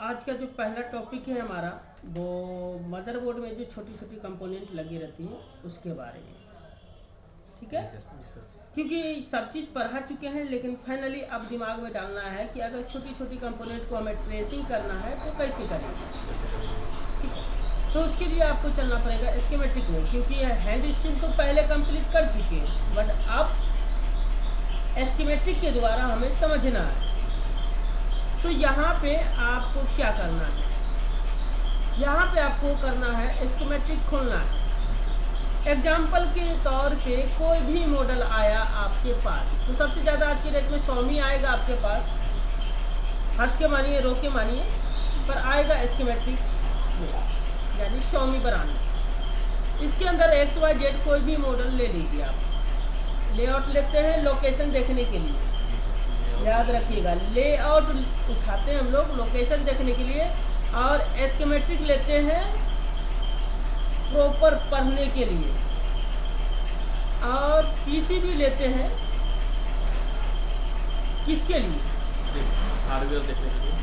आज का जो पहला टॉपिक है हमारा वो मदरबोर्ड में जो छोटी छोटी कंपोनेंट लगी रहती हैं उसके बारे में, ठीक है। जी सर। क्योंकि सब चीज़ पढ़ा चुके हैं, लेकिन फाइनली अब दिमाग में डालना है कि अगर छोटी छोटी कंपोनेंट को हमें ट्रेसिंग करना है तो कैसे करेंगे, ठीक है। तो उसके लिए आपको चलना पड़ेगा स्कीमेटिक में, क्योंकि हैंड स्कीम तो पहले कंप्लीट कर चुके हैं, बट अब स्कीमेटिक के द्वारा हमें समझना है। तो यहाँ पे आपको क्या करना है, यहाँ पे आपको करना है स्कीमेटिक खोलना है। एग्जाम्पल के तौर पे कोई भी मॉडल आया आपके पास, तो सबसे ज़्यादा आज की डेट में Xiaomi आएगा आपके पास, हंस के मानिए रो के मानिए, पर आएगा स्कीमेटिक में, यानी Xiaomi ब्रांड। इसके अंदर XYZ कोई भी मॉडल ले लीजिए आप। लेआउट लेते हैं लोकेशन देखने के लिए, याद रखिएगा, लेआउट उठाते हैं हम लोग लोकेशन देखने के लिए, और स्कीमेटिक लेते हैं प्रॉपर पढ़ने के लिए, और पीसीबी लेते हैं किसके लिए, हार्डवेयर देखने के लिए।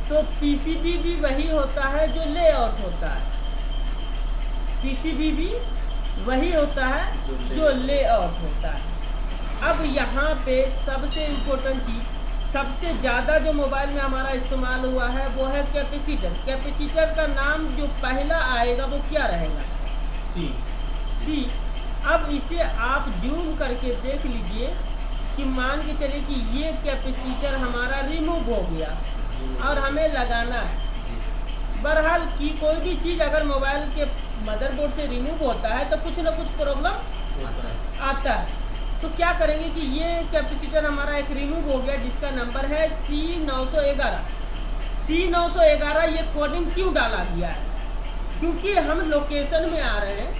तो पीसीबी भी वही होता है जो लेआउट होता है, पीसीबी भी वही होता है जो लेआउट होता है। अब यहाँ पे सबसे इम्पोर्टेंट चीज़, सबसे ज़्यादा जो मोबाइल में हमारा इस्तेमाल हुआ है वो है कैपेसिटर। कैपेसिटर का नाम जो पहला आएगा वो क्या रहेगा, सी। अब इसे आप जूम करके देख लीजिए कि मान के चलिए कि ये कैपेसिटर हमारा रिमूव हो गया और हमें लगाना है। बहरहाल कि कोई भी चीज़ अगर मोबाइल के मदरबोर्ड से रिमूव होता है तो कुछ ना कुछ प्रॉब्लम आता है। तो क्या करेंगे कि ये कैपेसिटर हमारा एक रिमूव हो गया जिसका नंबर है C911। C911 ये कोडिंग क्यों डाला गया है, क्योंकि हम लोकेशन में आ रहे हैं।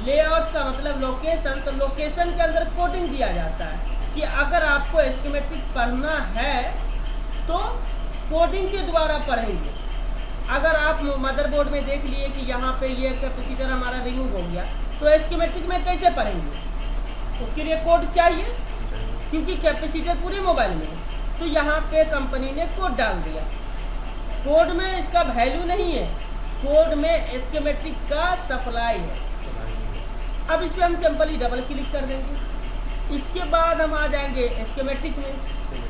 लेआउट का मतलब लोकेशन, तो लोकेशन के अंदर कोडिंग दिया जाता है कि अगर आपको स्कीमेटिक पढ़ना है तो कोडिंग के द्वारा पढ़ेंगे। अगर आप मदरबोर्ड में देख लिए कि यहाँ पे ये कैपेसिटर हमारा रिमूव हो गया, तो स्कीमेटिक में कैसे पढ़ेंगे, उसके लिए कोड चाहिए, क्योंकि कैपेसिटर पूरे मोबाइल में है। तो यहाँ पे कंपनी ने कोड डाल दिया। कोड में इसका वैल्यू नहीं है, कोड में स्कीमेटिक का सप्लाई है। अब इस पर हम सिंपली डबल क्लिक कर देंगे। इसके बाद हम आ जाएंगे स्कीमेटिक में,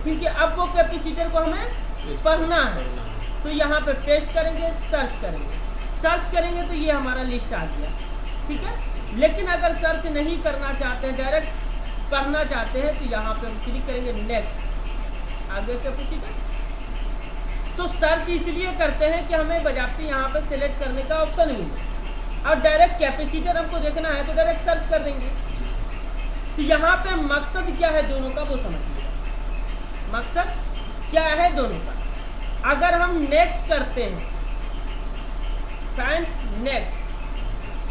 क्योंकि अब वो कैपेसिटर को हमें पढ़ना है। तो यहाँ पे पेस्ट करेंगे, सर्च करेंगे, सर्च करेंगे तो ये हमारा लिस्ट आ गया, ठीक है। लेकिन अगर सर्च नहीं करना चाहते हैं, डायरेक्ट पढ़ना चाहते हैं, तो यहाँ पे हम क्लिक करेंगे नेक्स्ट, आगे कैपेसिटर। तो सर्च इसलिए करते हैं कि हमें बजाते यहाँ पे सिलेक्ट करने का ऑप्शन मिले, और डायरेक्ट कैपेसिटर हमको देखना है तो डायरेक्ट सर्च कर देंगे। तो यहाँ पे मकसद क्या है दोनों का वो समझिए, मकसद क्या है दोनों का। अगर हम नेक्स्ट करते हैं, फाइंड नेक्स्ट,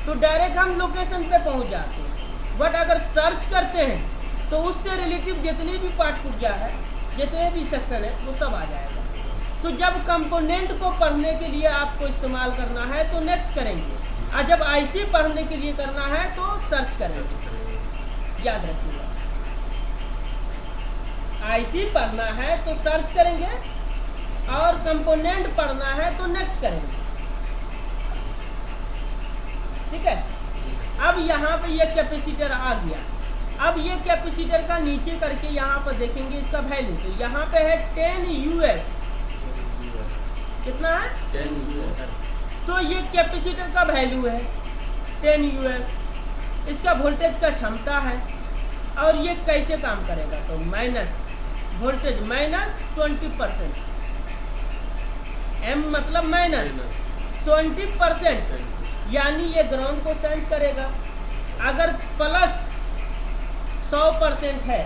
तो डायरेक्ट हम लोकेशन पे पहुंच जाते हैं। बट अगर सर्च करते हैं तो उससे रिलेटिव जितनी भी पार्ट पूजा है, जितने भी सेक्शन है, वो सब आ जाएगा। तो जब कंपोनेंट को पढ़ने के लिए आपको इस्तेमाल करना है तो नेक्स्ट करेंगे, और जब आईसी पढ़ने के लिए करना है तो सर्च करेंगे। याद रखिएगा, आईसी पढ़ना है तो सर्च करेंगे, और कंपोनेंट पढ़ना है तो नेक्स्ट करेंगे, ठीक है। अब यहाँ पे ये कैपेसिटर आ गया। अब ये कैपेसिटर का नीचे करके यहाँ पर देखेंगे इसका वैल्यू, तो यहाँ पे है 10 UF। कितना है 10 UF। तो ये कैपेसिटर का वैल्यू है 10 UF। इसका वोल्टेज का क्षमता है, और ये कैसे काम करेगा, तो माइनस वोल्टेज -20%, M मतलब -20%, यानी ये ग्राउंड को सेंस करेगा। अगर प्लस 100% है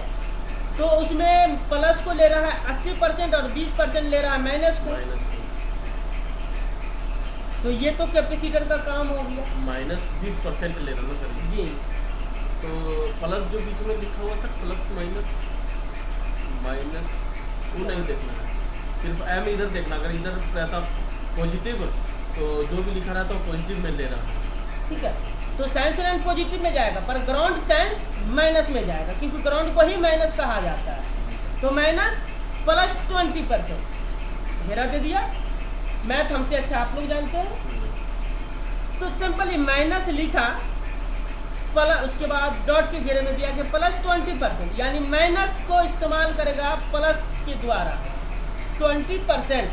तो उसमें प्लस को ले रहा है 80% और 20% ले रहा है माइनस को। तो ये तो कैपेसिटर का काम हो गया, -20% ले रहा ना सर जी। तो प्लस जो बीच में लिखा हुआ सर, प्लस माइनस वो नहीं देखना है, सिर्फ M इधर देखना। अगर इधर रहता पॉजिटिव तो जो भी लिखा रहता वो पॉजिटिव में ले रहा है, ठीक है। तो साइंस एंड पॉजिटिव में जाएगा, पर ग्राउंड साइंस माइनस में जाएगा, क्योंकि ग्राउंड को ही माइनस कहा जाता है। तो माइनस +20%, घेरा दे दिया, मैथ हमसे अच्छा आप लोग जानते हैं। तो सिंपली माइनस लिखा, प्लस, उसके बाद डॉट के घेरे में दिया कि प्लस 20%, यानी माइनस को इस्तेमाल करेगा प्लस के द्वारा 20%।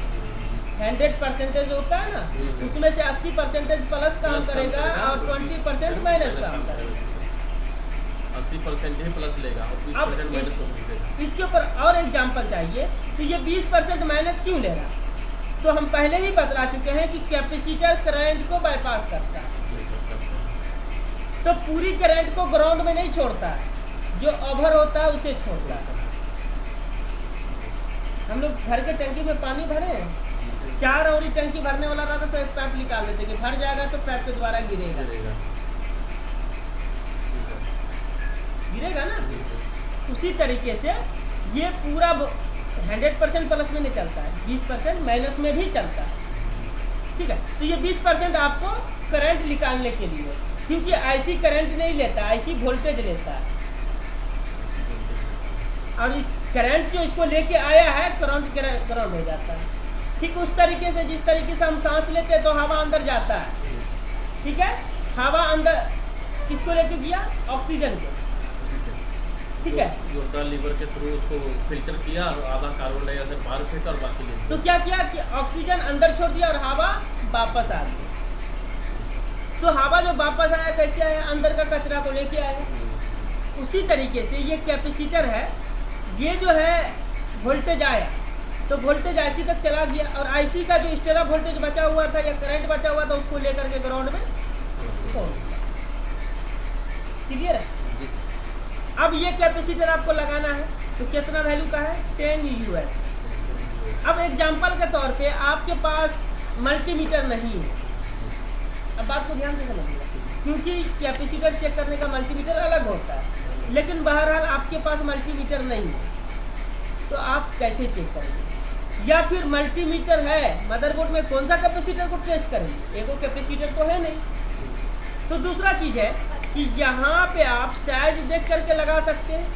100% होता है ना, उसमें से 80% प्लस काम करेगा और 20% माइनस काम करेगा। 80% ही प्लस लेगा और 20% माइनस को देगा। इसके ऊपर और एग्जाम्पल चाहिए, तो ये 20% माइनस क्यों ले रहा? तो हम पहले ही बतला चुके हैं कि कैपेसिटर करंट को बाईपास करता है, तो पूरी करंट को ग्राउंड में नहीं छोड़ता है, जो ओवर होता है उसे छोड़ता है। हम लोग घर के टंकी में पानी भरे, 4 और टंकी भरने वाला रहता तो एक पैप निकाल देते कि भर जाएगा तो पैप के द्वारा गिरेगा ना। उसी तरीके से ये पूरा 100% प्लस में नहीं चलता है, 20% माइनस में भी चलता है, ठीक है। तो ये 20% आपको करंट निकालने के लिए, क्योंकि आईसी करंट नहीं लेता, आईसी वोल्टेज लेता है, और इस करंट जो इसको लेके आया है करंट हो जाता है। ठीक उस तरीके से जिस तरीके से हम सांस लेते हैं तो हवा अंदर जाता है, ठीक है। हवा अंदर किसको लेके गया? ऑक्सीजन को, ठीक है। जो लीवर के थ्रू उसको फिल्टर किया और आधा कार्बन डाइऑक्साइड बाहर फेंका और बाकी ले तो क्या किया कि ऑक्सीजन अंदर छोड़ दिया और हवा वापस आ गई। तो हवा जो वापस आया कैसे आया? अंदर का कचरा को लेके आया। उसी तरीके से ये कैपेसिटर है, ये जो है वोल्टेज आया तो वोल्टेज आईसी तक चला गया, और आईसी का जो स्टेरा वोल्टेज बचा हुआ था या करंट बचा हुआ था उसको लेकर के ग्राउंड में छोड़ दिया। क्लियर है? अब ये कैपेसिटर आपको लगाना है तो कितना वैल्यू का है? 10 UF। अब एग्जांपल के तौर पे आपके पास मल्टीमीटर नहीं है, अब बात को ध्यान से समझिएगा, क्योंकि कैपेसिटर चेक करने का मल्टीमीटर अलग होता है, लेकिन बहरहाल आपके पास मल्टीमीटर नहीं है तो आप कैसे चेक करेंगे? या फिर मल्टीमीटर है, मदरबोर्ड में कौन सा कैपेसिटर को टेस्ट करेंगे? एगो कैपेसिटर तो है नहीं। तो दूसरा चीज है कि यहाँ पे आप साइज देख करके लगा सकते हैं,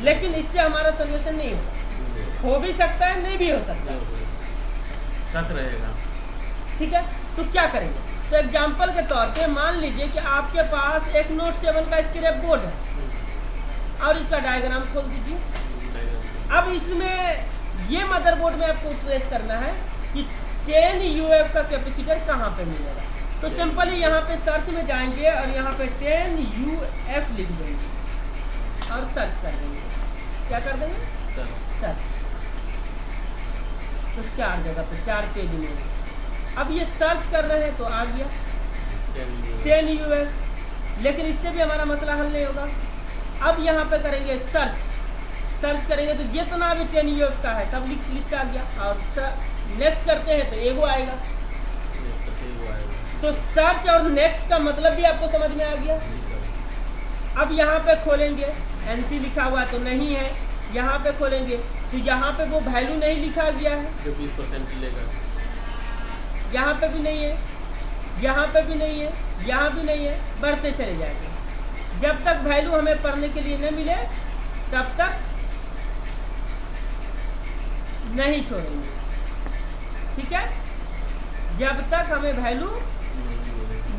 लेकिन इससे हमारा सोल्यूशन नहीं होगा। हो भी सकता है, नहीं भी हो सकता है, शक रहेगा, ठीक है। तो क्या करेंगे? तो एग्जाम्पल के तौर पे मान लीजिए कि आपके पास एक नोट 7 का स्क्रैप बोर्ड है और इसका डायग्राम खोल दीजिए। अब इसमें ये मदरबोर्ड में आपको ट्रेस करना है कि 10 UF का कैपेसिटर कहाँ पे मिलेगा। तो सिंपली यहाँ पे सर्च में जाएंगे और यहाँ पे 10 UF लिख देंगे और सर्च कर देंगे। क्या कर देंगे? सर्च। तो 4 जगह पे 4 पेज में अब ये सर्च कर रहे हैं तो आ गया 10 UF, लेकिन इससे भी हमारा मसला हल नहीं होगा। अब यहाँ पे करेंगे सर्च करेंगे तो जितना भी 10 UF का है सब लिस्ट आ गया, और नेक्स्ट करते हैं तो एगो आएगा। तो सर्च और नेक्स्ट का मतलब भी आपको समझ में आ गया। अब यहाँ पे खोलेंगे, NC लिखा हुआ तो नहीं है, यहाँ पे खोलेंगे तो यहाँ पे वो वैल्यू नहीं लिखा गया है जो 20% लेगा, यहाँ पे भी नहीं है, यहाँ पे भी नहीं है, यहाँ भी नहीं है, बढ़ते चले जाएंगे। जब तक वैल्यू हमें पढ़ने के लिए न मिले तब तक नहीं छोड़ेंगे, ठीक है, जब तक हमें वैल्यू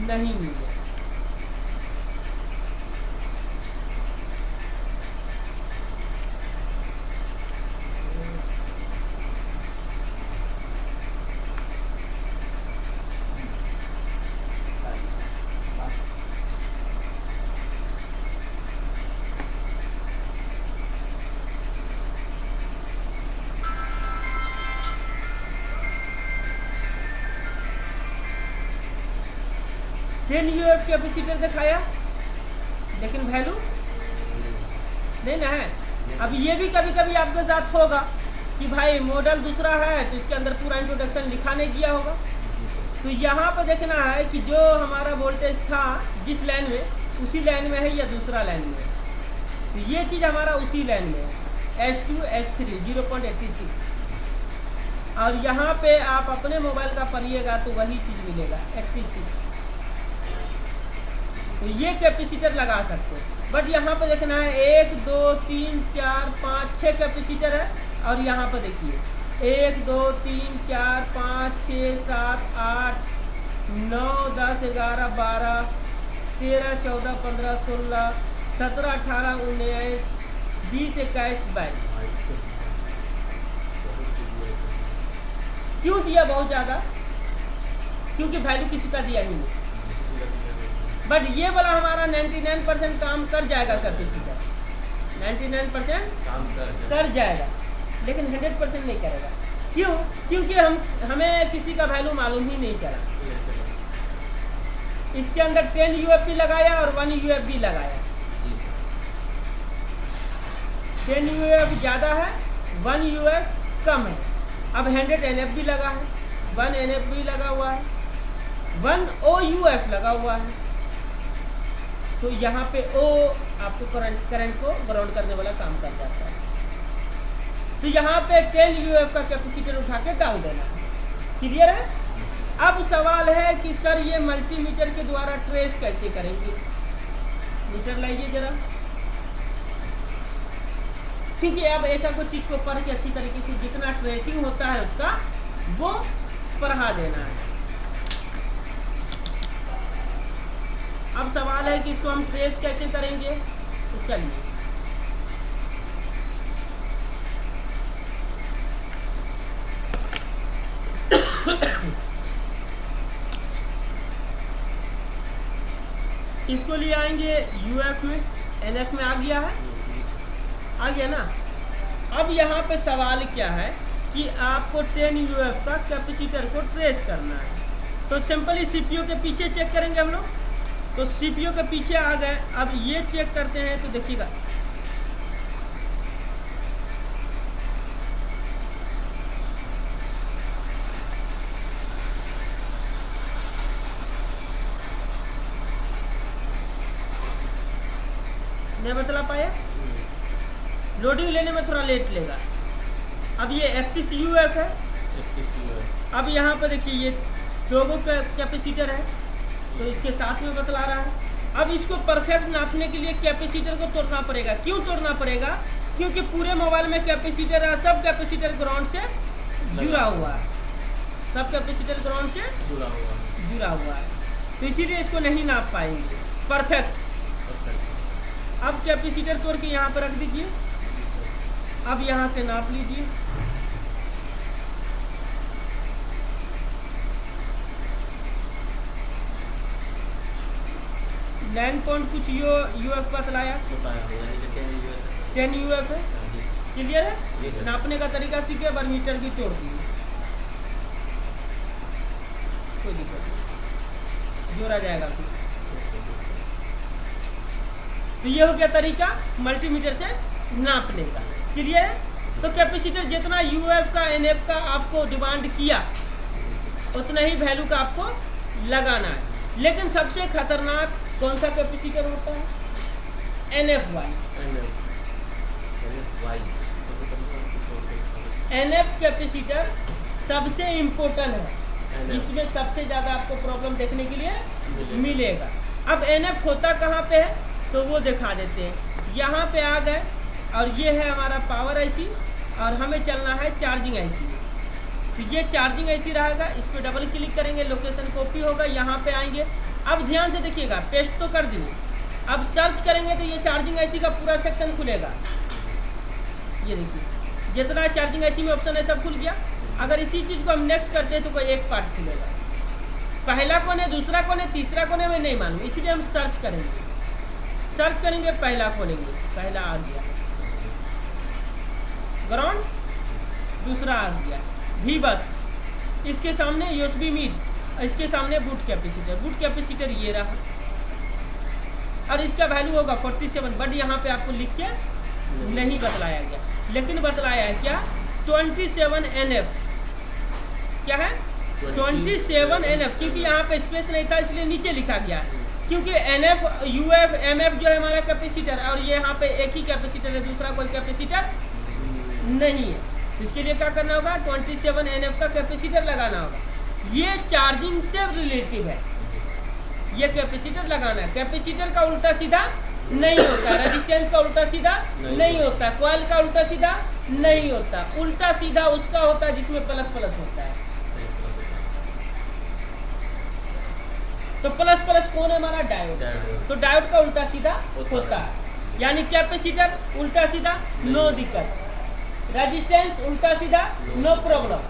नहीं मिले। UF कैपेसिटर दिखाया लेकिन वैल्यू नहीं ना है। अब ये भी कभी कभी आपके साथ होगा कि भाई मॉडल दूसरा है तो इसके अंदर पूरा इंट्रोडक्शन लिखा नहीं गया होगा। तो यहाँ पर देखना है कि जो हमारा वोल्टेज था जिस लाइन में उसी लाइन में है या दूसरा लाइन में है। तो ये चीज़ हमारा उसी लाइन में है, S2 S3 0.86, और यहाँ पे आप अपने मोबाइल का पढ़िएगा तो वही चीज़ मिलेगा 86। तो ये कैपेसिटर लगा सकते हो, बट यहाँ पे देखना है 1 2 3 4 5 6 कैपेसिटर है, और यहाँ पे देखिए 1 2 3 4 5 6 7 8 9 10 11 12 13 14 15 16 17 18 19 20 21 22। क्यों दिया बहुत ज़्यादा? क्योंकि वैल्यू किसी का दिया ही नहीं। बट ये वाला हमारा 99% काम कर जाएगा कैपेसिटर, 99% काम कर जाएगा, लेकिन 100% नहीं करेगा। क्यों? क्योंकि हमें किसी का वैल्यू मालूम ही नहीं चला। इसके अंदर 10 UFB लगाया और 1 UFB लगाया। 10 UF ज़्यादा है, 1 UF कम है। अब 100 NFB लगा है, 1 NFB लगा हुआ है, 1 OUF लगा हुआ है। तो यहाँ पे O आपको करंट को ग्राउंड करने वाला काम कर जाता है। तो यहाँ पे 10 UF का कैपेसिटर उठा के डाल देना है। क्लियर है? अब सवाल है कि सर ये मल्टीमीटर के द्वारा ट्रेस कैसे करेंगे? मीटर लाइए जरा, क्योंकि अब एक को चीज को पढ़ के अच्छी तरीके से जितना ट्रेसिंग होता है उसका वो पढ़ा देना है। अब सवाल है कि इसको हम ट्रेस कैसे करेंगे? तो चलिए इसको ले आएंगे UF में, NF में आ गया है, आ गया ना। अब यहाँ पे सवाल क्या है कि आपको 10 UF का कैपेसिटर को ट्रेस करना है। तो सिंपली CPU के पीछे चेक करेंगे हम लोग। तो CPU के पीछे आ गए। अब ये चेक करते हैं तो देखिएगा नहीं बतला पाया, लोडिंग लेने में थोड़ा लेट लेगा। अब ये 31 UF है। अब यहाँ पर देखिए ये लोगों का कैपेसिटर है, तो इसके साथ में बतला रहा है। अब इसको परफेक्ट नापने के लिए कैपेसिटर को तोड़ना पड़ेगा। क्यों तोड़ना पड़ेगा? क्योंकि पूरे मोबाइल में कैपेसिटर है, सब कैपेसिटर ग्राउंड से जुड़ा हुआ है, सब कैपेसिटर ग्राउंड से जुड़ा हुआ है, तो इसीलिए इसको नहीं नाप पाएंगे परफेक्ट। अब कैपेसिटर तोड़ के यहाँ पर रख दीजिए। अब यहाँ से नाप लीजिए। लाइन पॉइंट कुछ UF बतलाया, 10 UF है। क्लियर है? नापने का तरीका सीखे, मीटर भी तोड़ दिए, कोई दिक्कत नहीं, जोड़ा जाएगा फिर। तो ये हो गया तरीका मल्टीमीटर से नापने का। क्लियर है? तो कैपेसिटर जितना UF का NF का आपको डिमांड किया उतना ही वैल्यू का आपको लगाना है। लेकिन सबसे खतरनाक कौन सा कैपेसिटर होता है? NFY। NF कैपेसिटर सबसे इम्पोर्टेंट है, इसमें सबसे ज़्यादा आपको प्रॉब्लम देखने के लिए मिलेगा। अब NF होता कहाँ पे है तो वो दिखा देते हैं। यहाँ पे आ गए और ये है हमारा पावर IC और हमें चलना है चार्जिंग IC। तो ये चार्जिंग IC रहेगा, इस पर डबल क्लिक करेंगे, लोकेशन कॉपी होगा, यहाँ पे आएंगे। अब ध्यान से देखिएगा, पेस्ट तो कर दिए। अब सर्च करेंगे तो ये चार्जिंग IC का पूरा सेक्शन खुलेगा। ये देखिए जितना चार्जिंग IC में ऑप्शन है सब खुल गया। अगर इसी चीज़ को हम नेक्स्ट करते हैं तो कोई एक पार्ट खुलेगा। पहला कौन है, दूसरा कौन है, तीसरा कौन है, हमें नहीं मालूम, इसीलिए हम सर्च करेंगे। सर्च करेंगे, पहला खोलेंगे, पहला आ गया ग्राउंड, दूसरा आ गया भी, बस इसके सामने USB मिड, इसके सामने बूट कैपेसिटर। बूट कैपेसिटर ये रहा और इसका वैल्यू होगा 47। बट यहाँ पे आपको लिख के नहीं बतलाया गया, लेकिन बतलाया है क्या 27 NF। क्या है 27 NF, क्योंकि यहाँ पे स्पेस नहीं था इसलिए नीचे लिखा गया। क्योंकि NF UF MF जो है हमारा कैपेसिटर, और ये यहाँ पे एक ही कैपेसिटर है, दूसरा कोई कैपेसिटर नहीं है। इसके लिए क्या करना होगा, 27 NF का कैपेसिटर लगाना होगा। ये चार्जिंग से रिलेटिव है, ये कैपेसिटर लगाना है। कैपेसिटर का उल्टा सीधा नहीं होता है, रेजिस्टेंस का उल्टा सीधा नहीं होता है, कॉइल का उल्टा सीधा नहीं होता, उल्टा सीधा उसका होता है जिसमें प्लस प्लस होता है। तो प्लस प्लस कौन है हमारा? डायोड। तो डायोड का उल्टा सीधा होता है। यानी कैपेसिटर उल्टा सीधा नो दिक्कत, रेजिस्टेंस उल्टा सीधा नो प्रॉब्लम,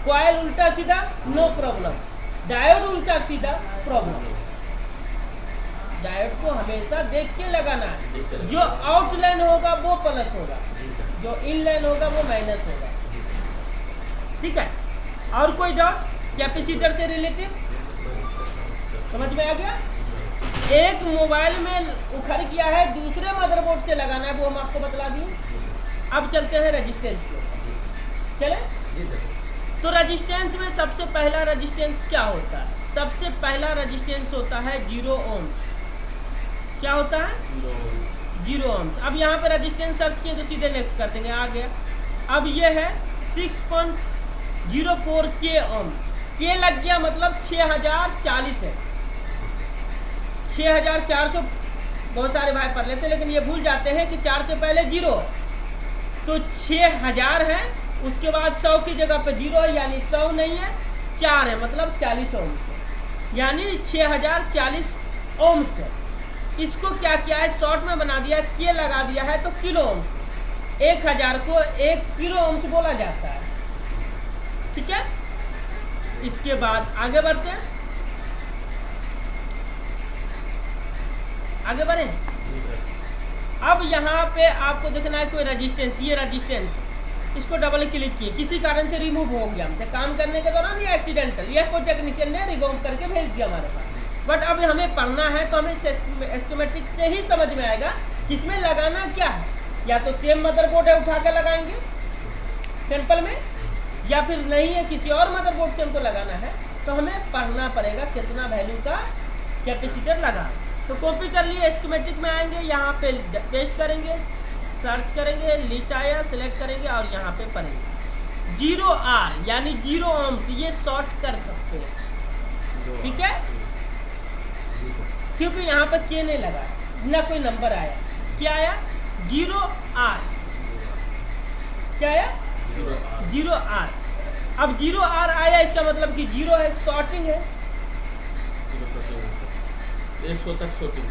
कॉइल उल्टा सीधा नो प्रॉब्लम, डायोड उल्टा सीधा प्रॉब्लम। डायोड को हमेशा देख के लगाना है, जो आउट लाइन होगा वो प्लस होगा, जो इन लाइन होगा वो माइनस होगा। ठीक है, और कोई डाउट कैपेसिटर से रिलेटेड? समझ में आ गया? एक मोबाइल में उखड़ गया है, दूसरे मदरबोर्ड से लगाना है, वो हम आपको बतला दिए। अब चलते हैं रेजिस्टेंस पे, चले? जी सर। तो रेजिस्टेंस में सबसे पहला रेजिस्टेंस क्या होता है? सबसे पहला रेजिस्टेंस होता है 0 ohms। क्या होता है? 0 ohms। अब यहाँ पे रेजिस्टेंस सर्च किए तो सीधे नेक्स्ट कर देंगे, आ गया। अब ये है 6.04 k ohms। के लग गया मतलब 6040 है। 6400 बहुत सारे भाई पढ़ लेते हैं, लेकिन ये भूल जाते हैं कि 4 से पहले 0, तो 6000 है, उसके बाद 100 की जगह पे 0 है, यानी 100 नहीं है, 4 है, मतलब 40 ohms है, यानी 6040 ohms है। इसको क्या किया है? शॉर्ट में बना दिया, के लगा दिया है तो किलो ohms। 1000 को 1 किलो ohms बोला जाता है। ठीक है, इसके बाद आगे बढ़ते हैं, आगे बढ़े। अब यहाँ पे आपको देखना है कोई रेजिस्टेंस, ये रेजिस्टेंस, इसको डबल क्लिक किए, किसी कारण से रिमूव हो गया हमसे काम करने के दौरान, ये एक्सीडेंटल, यह कोई टेक्नीशियन ने रिमूव करके भेज दिया हमारे पास। बट अब हमें पढ़ना है तो हमें एस्केमेटिक से ही समझ में आएगा किसमें लगाना क्या है। या तो सेम मदरबोर्ड है उठा कर लगाएंगे सैंपल में, या फिर नहीं है किसी और मदरबोर्ड से हमको लगाना है, तो हमें पढ़ना पड़ेगा कितना वैल्यू का कैपेसिटर लगा। तो कॉपी कर लिए, एस्केमेटिक में आएंगे, यहाँ पे पेस्ट करेंगे, सर्च करेंगे, लिस्ट आया, सिलेक्ट करेंगे और यहाँ पे पढ़ेंगे 0R यानी 0 ohms। ये शॉर्ट कर सकते हैं, ठीक है, क्योंकि यहाँ पर के नहीं लगा ना कोई नंबर आया। क्या आया? 0R। क्या आया? 0R। अब 0R आया, इसका मतलब कि 0 है, शॉर्टिंग है, 100 तक शॉर्टिंग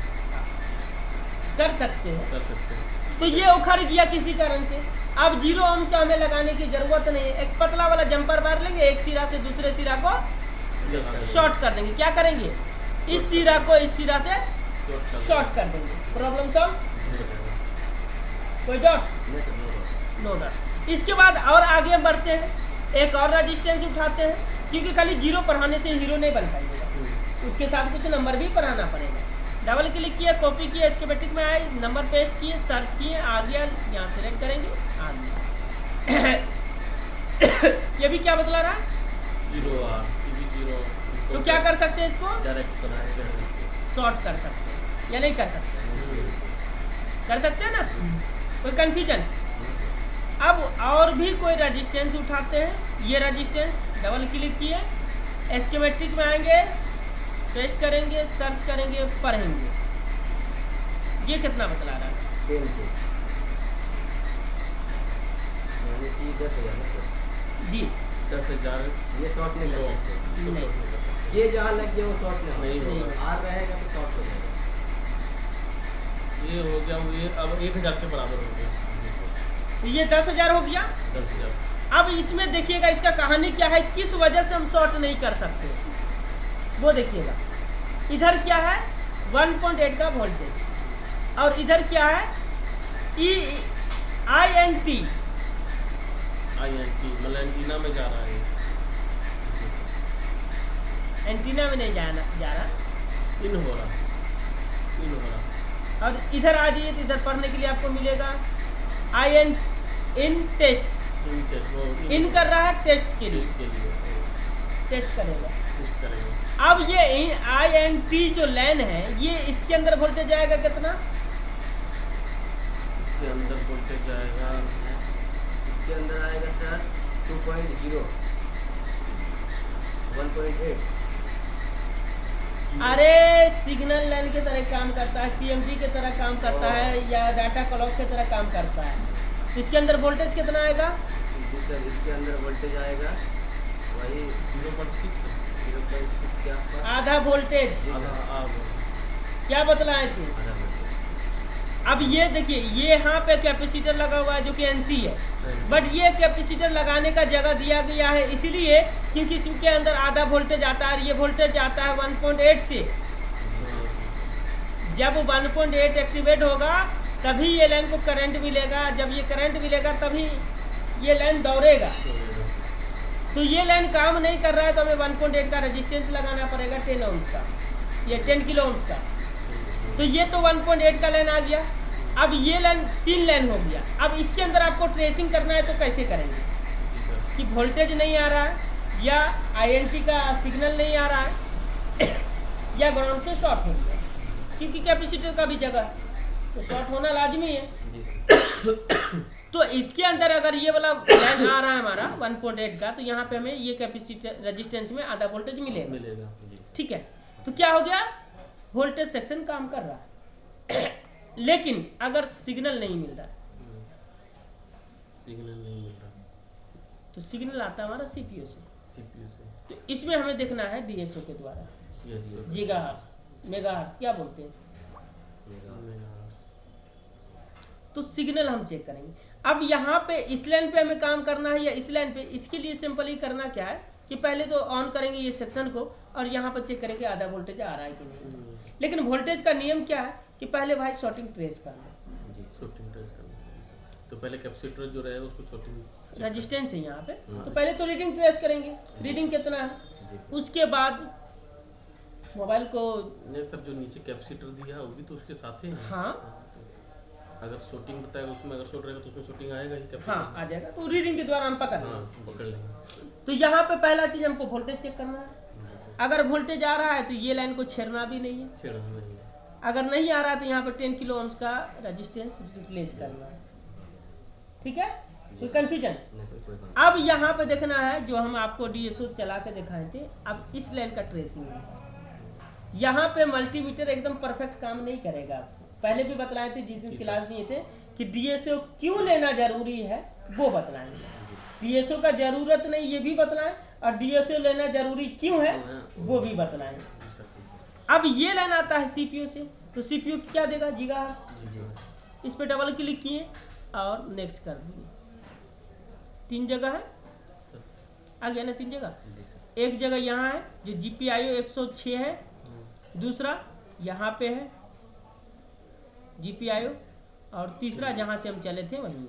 कर सकते हैं। तो ये उखड़ गया किसी कारण से, अब 0 ohms का हमें लगाने की जरूरत नहीं है। एक पतला वाला जंपर बार लेंगे, एक सिरा से दूसरे सिरा को शॉर्ट कर देंगे। क्या करेंगे? इस सिरा को इस सिरा से शॉर्ट कर देंगे। Problem solve? कोई डाउट? No doubt. इसके बाद और आगे बढ़ते हैं, एक और रेजिस्टेंस उठाते हैं, क्योंकि खाली 0 पढ़ाने से हीरो नहीं बन पाएगा, उसके साथ कुछ नंबर भी पढ़ाना पड़ेगा। डबल क्लिक किया, कॉपी किया, एस्केमेटिक में आए, नंबर पेस्ट किए, सर्च किए, आ गया, यहाँ सेलेक्ट करेंगे, आ गया। ये भी क्या बतला रहा है? 0R। तो क्या कर सकते हैं? इसको डायरेक्ट शॉर्ट कर सकते हैं या नहीं कर सकते? कर सकते हैं ना, कोई कंफ्यूजन? अब और भी कोई रेजिस्टेंस उठाते हैं, ये रेजिस्टेंस डबल क्लिक किए, एस्केमेटिक में आएंगे, पेस्ट करेंगे, सर्च करेंगे, पढ़ेंगे। ये कितना बतला रहा है? 10,000 जी 10,000। ये शॉर्ट नहीं कर सकते, ये जहाँ लग गया वो शॉर्ट नहीं होगा, आर रहेगा तो शॉर्ट हो जाएगा। ये हो गया, ये अब 1000 के बराबर हो गया। तो ये 10,000 हो गया। 10,000। अब इसमें देखिएगा इसका कहानी क्या है, किस वजह से हम शॉर्ट नहीं कर सकते वो देखिएगा। इधर क्या है? 1.8 का वोल्टेज, और इधर क्या है? INT मतलब एंटीना में जा रहा है, एंटीना में नहीं जा रहा, इन हो रहा। और इधर आ जाइए तो इधर पढ़ने के लिए आपको मिलेगा इन टेस्ट, इन कर रहा है टेस्ट के लिए, टेस्ट करेगा। अब ये INT जो लाइन है, ये इसके अंदर वोल्टेज आएगा कितना? इसके अंदर वोल्टेज जाएगा, इसके अंदर आएगा सर 2.0, 1.8। अरे सिग्नल लाइन की तरह काम करता है, CMD की तरह काम करता है, या डाटा क्लॉक की तरह काम करता है। तो इसके अंदर वोल्टेज कितना आएगा? जी सर, इसके अंदर वोल्टेज आएगा वही 0.6 0.6 के आसपास। आधा वोल्टेज। क्या बतलाए थे? आधा वोल्टेज। अब ये देखिए, ये यहाँ पे कैपेसिटर लगा हुआ है जो कि NC है, बट ये कैपेसिटर लगाने का जगह दिया गया है इसलिए क्योंकि इसके अंदर आधा वोल्टेज आता है, ये वोल्टेज आता है 1.8 से। जब 1.8 एक्टिवेट होगा तभी ये लाइन को करंट मिलेगा, जब ये करंट मिलेगा तभी ये लाइन दौड़ेगा। तो ये लाइन काम नहीं कर रहा है तो हमें 1.8 का रेजिस्टेंस लगाना पड़ेगा 10 ओम्स का, ये 10 किलो ओम्स का। तो ये तो 1.8 का लाइन आ गया। अब ये लाइन 3 लाइन हो गया। अब इसके अंदर आपको ट्रेसिंग करना है तो कैसे करेंगे कि वोल्टेज नहीं आ रहा है या INT का सिग्नल नहीं आ रहा है या ग्राउंड से शॉर्ट हो गया, क्योंकि कैपेसिटर का भी जगह है तो शॉर्ट होना लाजमी है। तो इसके अंदर अगर ये वाला लाइन आ रहा है हमारा 1.8 का, तो यहाँ पे हमें ये कैपेसिटर रेजिस्टेंस में आधा वोल्टेज मिलेगा। ठीक है, तो क्या हो गया, वोल्टेज सेक्शन काम कर रहा है। लेकिन अगर सिग्नल नहीं मिल रहा, तो सिग्नल आता है हमारा CPU से। तो इसमें हमें देखना है DSO के द्वारा, गीगाहर्ट्ज, मेगाहर्ट्ज क्या बोलते हैं, तो सिग्नल हम चेक करेंगे। अब यहाँ पे इस लाइन पे हमें काम करना है या इस लाइन पे, इसके लिए सिंपल ही करना क्या है कि पहले तो ऑन करेंगे ये सेक्शन को और यहाँ पर चेक करेंगे आधा वोल्टेज आ रहा है कि नहीं। लेकिन वोल्टेज का नियम क्या है कि पहले भाई शॉर्टिंग ट्रेस करना। जी, शॉर्टिंग ट्रेस करना। तो पहले कैपेसिटर जो रहेगा उसको शॉर्टिंग रेजिस्टेंस है यहाँ पे, तो पहले तो रीडिंग ट्रेस करेंगे, रीडिंग कितना है, उसके बाद मोबाइल को। नहीं सर, जो नीचे कैपेसिटर दिया है वो भी तो उसके साथ ही है। हाँ, अगर शॉर्टिंग बताएगा उसमें, अगर शॉर्ट रहेगा तो उसमें शॉर्टिंग आएगा ही कैपेसिटर। हाँ आ जाएगा, तो रीडिंग के द्वारा हम पकड़ पकड़ लेंगे। तो यहाँ पे पहला चीज हमको वोल्टेज चेक करना है। अगर वोल्टेज आ रहा है तो ये लाइन को छेड़ना भी नहीं है, छेड़ना नहीं है। अगर नहीं आ रहा तो यहाँ पर 10 किलो ओम्स का रेजिस्टेंस रिप्लेस करना है। ठीक है, कोई कंफ्यूजन? अब यहाँ पे देखना है जो हम आपको DSO चला के दिखाए थे, अब इस लाइन का ट्रेसिंग है। यहाँ पे मल्टीमीटर एकदम परफेक्ट काम नहीं करेगा। आपको पहले भी बतलाए थे जिस दिन क्लास दिए थे कि DSO क्यों लेना जरूरी है वो बतलाएंगे। DSO का जरूरत नहीं ये भी बतलाएं, और DSO लेना जरूरी क्यों है वो भी बतलाएं। अब ये लाइन आता है CPU से, तो CPU क्या देगा, गीगाहर्ट्ज। इस पे डबल क्लिक किए और नेक्स्ट कर दिए। 3 जगह है, आ गया ना 3 जगह। एक जगह यहाँ है जो GPIO 106 है, दूसरा यहाँ पे है GPIO, और तीसरा जहाँ से हम चले थे वहीं।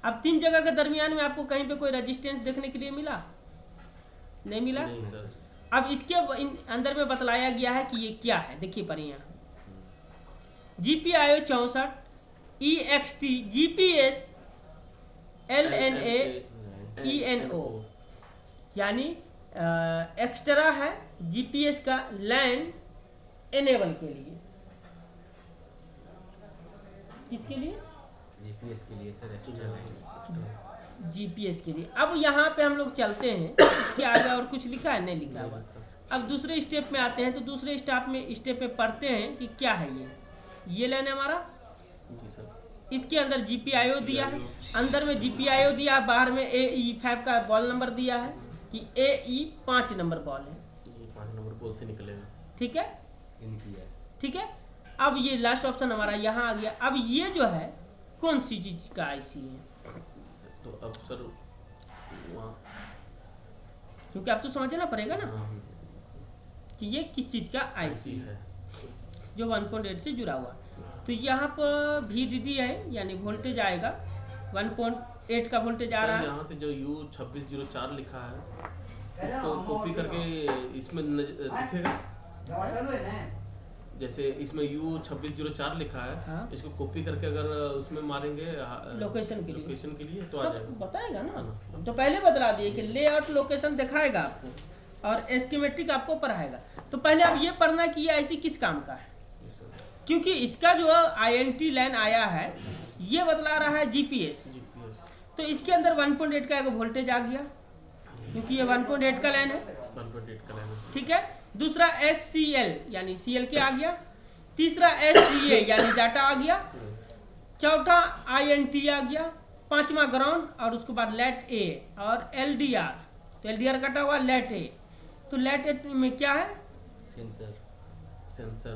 अब 3 जगह के दरमियान में आपको कहीं पे कोई रेजिस्टेंस देखने के लिए मिला? नहीं मिला। अब इसके अंदर में बतलाया गया है कि ये क्या है, देखिए पर यहाँ GPIO 64 EXT GPS LNA ENO, यानी एक्स्ट्रा है GPS का लैन एनेबल के लिए। किसके लिए? GPS के लिए सर, एक्स्ट्रा लाइन GPS के लिए। अब यहाँ पे हम लोग चलते हैं, इसके आगे और कुछ लिखा है? नहीं लिखा हुआ। अब दूसरे स्टेप में आते हैं, तो दूसरे स्टेप में पढ़ते हैं कि क्या है ये लाइन है हमारा। इसके अंदर GPIO दिया है, अंदर में GPIO दिया है, बाहर में AE5 का बॉल नंबर दिया है कि AE 5 नंबर बॉल है। 5 नंबर बॉल से निकलेगा। ठीक है, ठीक है। अब ये लास्ट ऑप्शन हमारा यहाँ आ गया। अब ये जो है कौन सी चीज का IC है, तो अब सर वहाँ, क्योंकि आप तो समझना पड़ेगा ना कि ये किस चीज का IC है जो 1.8 से जुड़ा हुआ। तो यहाँ पर VDD है, यानी वोल्टेज आएगा 1.8 का वोल्टेज आ रहा है। यहाँ से जो U2604 लिखा है तो कॉपी करके इसमें दिखेगा। जैसे इसमें U2604 लिखा है, हाँ? इसको कॉपी करके अगर उसमें मारेंगे लोकेशन के लिए तो आ जाएगा। बताएगा ना। हम तो पहले बता दिए कि लेआउट लोकेशन दिखाएगा आपको और एस्टिमेटिक आपको पढ़ाएगा। तो पहले अब ये पढ़ना कि ये IC किस काम का है, क्योंकि इसका जो INT लाइन आया है ये बतला रहा है GPS। तो इसके अंदर 1.8 का एक वोल्टेज आ गया, क्योंकि ये 1.8 का लाइन है। 1.8 का लाइन है। ठीक है। दूसरा SCL यानी CL के आ गया। तीसरा SCA यानी डाटा आ गया। चौथा INT आ गया, पांचवा ग्राउंड, और उसके बाद लेट ए और LDR। तो LDR कटा हुआ लेट ए, तो लेट ए में क्या है, सेंसर। सेंसर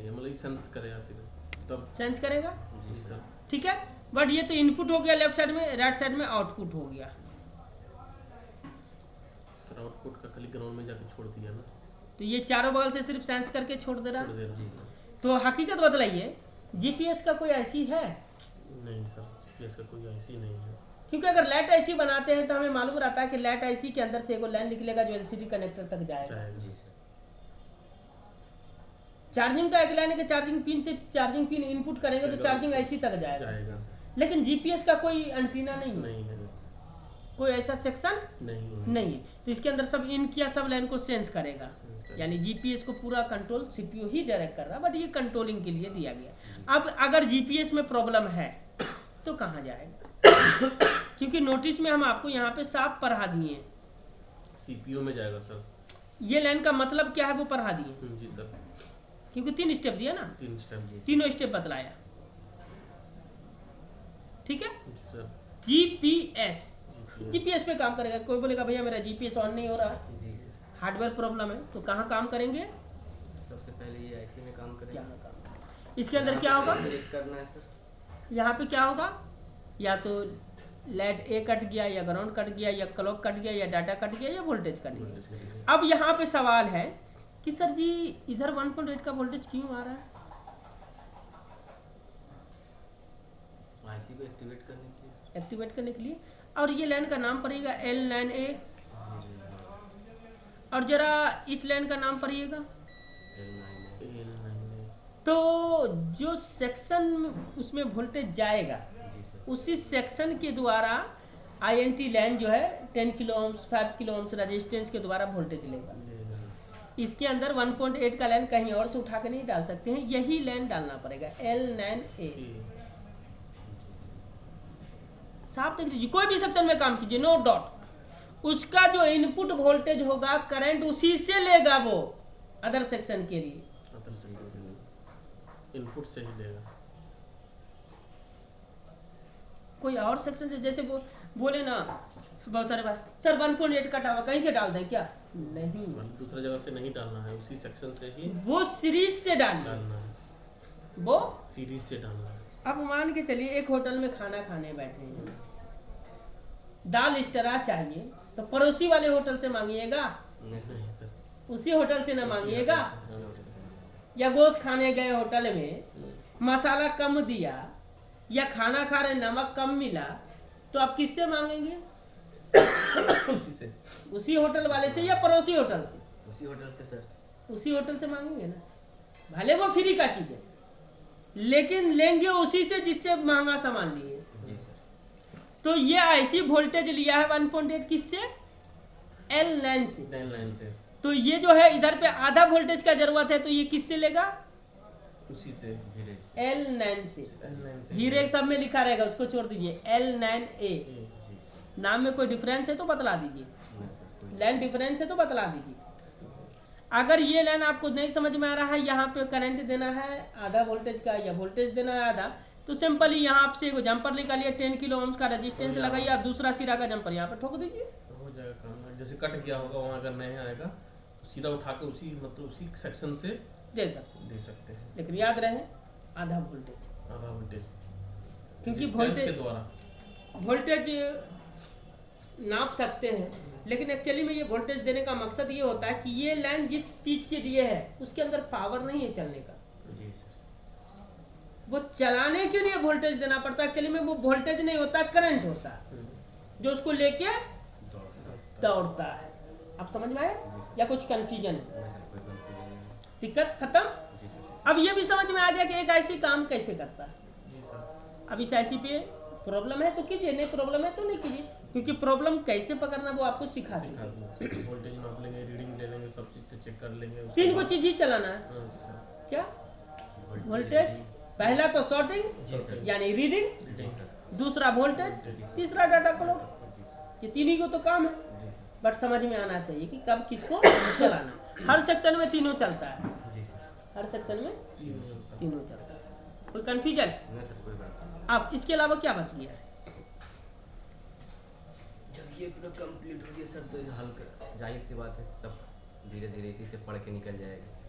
मतलब सेंस करेगा सिर्फ तब। सेंस करेगा, जी सर। ठीक है। बट ये तो इनपुट हो गया लेफ्ट साइड में, राइट साइड में आउटपुट हो गया। सर आउटपुट का खाली ग्राउंड में जाके छोड़ दिया ना, तो ये चारों बगल से सिर्फ सेंस करके छोड़ दे रहा छोड़ है। दे रहा जी है। सर। तो हकीकत बतलाइए, GPS का कोई ऐसी है? नहीं सर, GPS का कोई ऐसी नहीं है। क्योंकि अगर लैट IC बनाते हैं तो हमें मालूम रहता है कि लैट IC के अंदर से एगो लाइन निकलेगा जो LCD कनेक्टर तक जाएगा। चाहे जी सर। चार्जिंग का एक लाइन है कि चार्जिंग पिन से चार्जिंग पिन इनपुट करेंगे तो चार्जिंग IC तक जाएगा। जाएगा लेकिन GPS का कोई एंटीना नहीं है, नहीं है, कोई ऐसा सेक्शन नहीं नहीं है। तो इसके अंदर सब इन किया, सब लाइन को सेंस करेगा। है। यानी GPS को पूरा कंट्रोल CPU ही डायरेक्ट कर रहा है, बट ये कंट्रोलिंग के लिए दिया गया। अब अगर GPS में प्रॉब्लम है तो कहाँ जाएगा? क्योंकि नोटिस में हम आपको यहाँ पे साफ पढ़ा दिए हैं। CPU में जाएगा सर। ये लाइन का मतलब क्या है वो पढ़ा दिए, जी सर। क्योंकि 3 स्टेप दिया ना, 3 स्टेप। जी तीनों स्टेप बतलाया, ठीक है। सर। GPS GPS GPS पे काम करेगा। कोई बोलेगा भैया मेरा GPS ऑन नहीं हो रहा, जी सर। हार्डवेयर प्रॉब्लम है, तो कहाँ काम करेंगे? सबसे पहले ये IC में काम करेंगे। यहाँ काम। इसके अंदर क्या होगा, चेक करना है सर। यहाँ पे क्या होगा, या तो लेट ए कट गया, या ग्राउंड कट गया, या क्लॉक कट गया, या डाटा कट गया, या वोल्टेज कट गया। अब यहाँ पे सवाल है कि सर जी इधर 1.8 का वोल्टेज क्यों आ रहा है? IC को एक्टिवेट करने के लिए सर। एक्टिवेट करने के लिए। और ये लाइन का नाम पड़ेगा L9A, और जरा इस लाइन का नाम पढ़िएगा। L9 तो जो सेक्शन उसमें वोल्टेज जाएगा, जी सर। उसी सेक्शन के द्वारा INT लाइन जो है 10 kilo ohms 5 kilo ohms resistance के द्वारा वोल्टेज लेगा। इसके अंदर 1.8 का लाइन कहीं और से उठा के नहीं डाल सकते हैं, यही लाइन डालना पड़ेगा L9A। साफ देख लीजिए, कोई भी सेक्शन में काम कीजिए, नो डाउट उसका जो इनपुट वोल्टेज होगा करंट उसी से लेगा वो अदर सेक्शन के लिए। इनपुट से ही लेगा। कोई और सेक्शन से, जैसे वो बोले ना बहुत सारे बार, सर 1.8 कटा हुआ कहीं से डाल दें क्या? नहीं, मतलब दूसरा जगह से नहीं डालना है, उसी सेक्शन से ही वो सीरीज से डालना, डालना है, वो सीरीज से डालना है। अब मान के चलिए एक होटल में खाना खाने बैठे हैं, दाल इस्टरा चाहिए, तो पड़ोसी वाले होटल से मांगिएगा, नहीं नहीं सर, उसी होटल से ना मांगिएगा। या गोश्त खाने गए होटल में, मसाला कम दिया, या खाना खा रहे नमक कम मिला, तो आप किससे मांगेंगे? उसी से, उसी होटल वाले से या पड़ोसी होटल से? उसी होटल से सर। उसी होटल से मांगेंगे ना, भले वो फ्री का चीज है, लेकिन लेंगे उसी से जिससे महंगा सामान लिए। जी सर। तो ये IC वोल्टेज लिया है 1.8 किससे? L9 से। लाइन से, तो ये जो है इधर पे आधा वोल्टेज का जरूरत है, तो ये किससे लेगा? उसी से धीरे से। L9 से। L9 से हीरे सब में लिखा रहेगा, उसको छोड़ दीजिए। L9A जी नाम में कोई डिफरेंस है तो बतला दीजिए, नहीं सर, कोई लाइन डिफरेंस है तो बतला दीजिए। अगर ये लाइन आपको नहीं समझ में आ रहा है, यहाँ पे करंट देना है आधा वोल्टेज का या वोल्टेज देना है आधा, तो सिंपली यहाँ आपसे एगो जंपर निकालिए, 10 किलो ओम्स का रेजिस्टेंस लगाइए, और दूसरा सिरा का जंपर यहाँ पे ठोक दीजिए, हो जाएगा काम। जैसे कट गया होगा वहाँ अगर नहीं आएगा तो सीधा उठा के उसी मतलब उसी सेक्शन से दे सकते। दे सकते हैं। लेकिन याद रहे आधा वोल्टेज, आधा वोल्टेज, क्योंकि Resistance वोल्टेज के द्वारा वोल्टेज नाप सकते हैं, लेकिन एक्चुअली में ये वोल्टेज देने का मकसद ये होता है कि ये लाइन जिस चीज के लिए है उसके अंदर पावर नहीं है चलने का, जी सर। वो चलाने के लिए वोल्टेज देना पड़ता है। एक्चुअली में वो वोल्टेज नहीं होता, करंट होता है जो उसको लेके दौड़ता है। अब समझ में आया या कुछ कंफ्यूजन है? नहीं सर, कोई confusion नहीं। दिक्कत खत्म। जी सर। अब ये भी समझ में आ गया कि एक IC काम कैसे करता है। जी सर। अब इस IC पे प्रॉब्लम है तो कीजिए, नहीं प्रॉब्लम है तो नहीं कीजिए, क्योंकि प्रॉब्लम कैसे पकड़ना वो आपको सिखा सिखा देंगे। दूँ, वोल्टेज नाप लेंगे, रीडिंग ले लेंगे, सब चीज़ चेक कर लेंगे। उसके 3 को बाद- चीज ही चलाना है। हाँ जी सर। क्या? वोल्टेज, पहला तो शॉर्टिंग जी सर। यानी रीडिंग, जी सर। दूसरा वोल्टेज, तीसरा डाटा क्लॉक। जी सर। ये 3 ही को तो काम है, जी सर। बट समझ में आना चाहिए कि कब किसको चलाना। हर सेक्शन में तीनों चलता है, जी सर। हर सेक्शन में तीन हो जाता है। तीनों चलता है। कोई कंफ्यूजन? नहीं सर, कोई बात नहीं। अब इसके अलावा क्या बच गया है? जब ये पूरा कंप्लीट हो गया सर तो हल्का जाहिर सी बात है सब धीरे धीरे इसी से पढ़ के निकल जाएगा।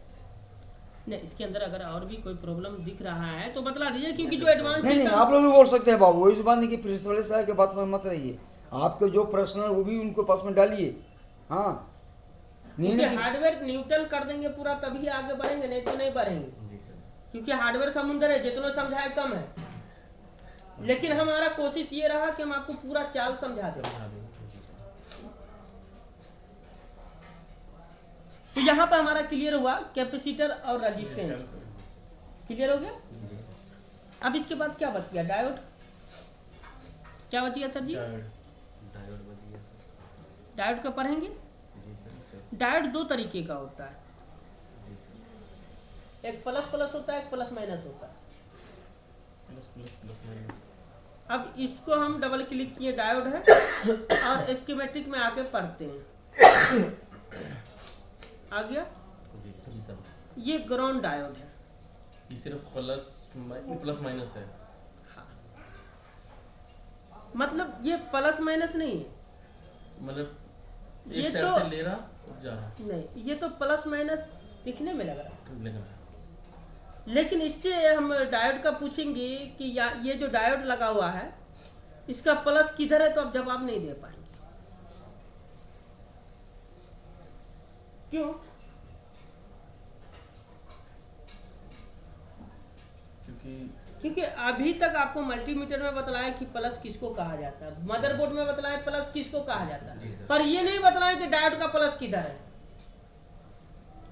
नहीं, इसके अंदर अगर और भी कोई प्रॉब्लम दिख रहा है तो बतला दीजिए, क्योंकि जो एडवांस नहीं आप लोग भी बोल सकते हैं बाबू, इस बात नहीं कि प्रिंसिपल साहब के बात में मत रहिए, आपके जो प्रश्न है वो भी उनको पास में डालिए। हाँ नहीं क्योंकि नहीं हार्डवेयर न्यूट्रल कर देंगे पूरा, तभी आगे बढ़ेंगे, नहीं तो नहीं बढ़ेंगे। जी सर। क्योंकि हार्डवेयर समुंदर है, जितना समझाए कम है। लेकिन हमारा कोशिश ये रहा कि हम आपको पूरा चाल समझा दें। समझा देंगे। जी सर। तो यहाँ पर हमारा क्लियर हुआ कैपेसिटर और रेजिस्टेंस, क्लियर हो गया। जी सर। अब इसके बाद क्या बच गया? डायोड। क्या बच गया सर जी? डायोड बच गया सर। डायोड का पढ़ेंगे। जी सर। डायोड दो तरीके का होता है, जी सर। एक प्लस प्लस होता है, एक प्लस माइनस होता है। Plus plus plus minus. अब इसको हम डबल क्लिक किए, डायोड है, और स्कीमेटिक में आके पढ़ते हैं। आ गया। जी सर। ये ग्राउंड डायोड है। ये सिर्फ प्लस माइनस है। हाँ। मतलब ये प्लस माइनस नहीं है, मतलब ये एक साइड तो- से ले रहा और जा रहा नहीं, ये तो प्लस माइनस दिखने में लग रहा है। लेकिन लेकिन इससे हम डायोड का पूछेंगे कि ये जो डायोड लगा हुआ है इसका प्लस किधर है, तो आप जवाब नहीं दे पाएंगे। क्यों? क्योंकि अभी तक आपको मल्टीमीटर में बतलाया कि प्लस किसको कहा जाता है, मदरबोर्ड में बतलाया प्लस किसको कहा जाता जी है, सर। पर ये नहीं बतलाया कि डायोड का प्लस किधर है।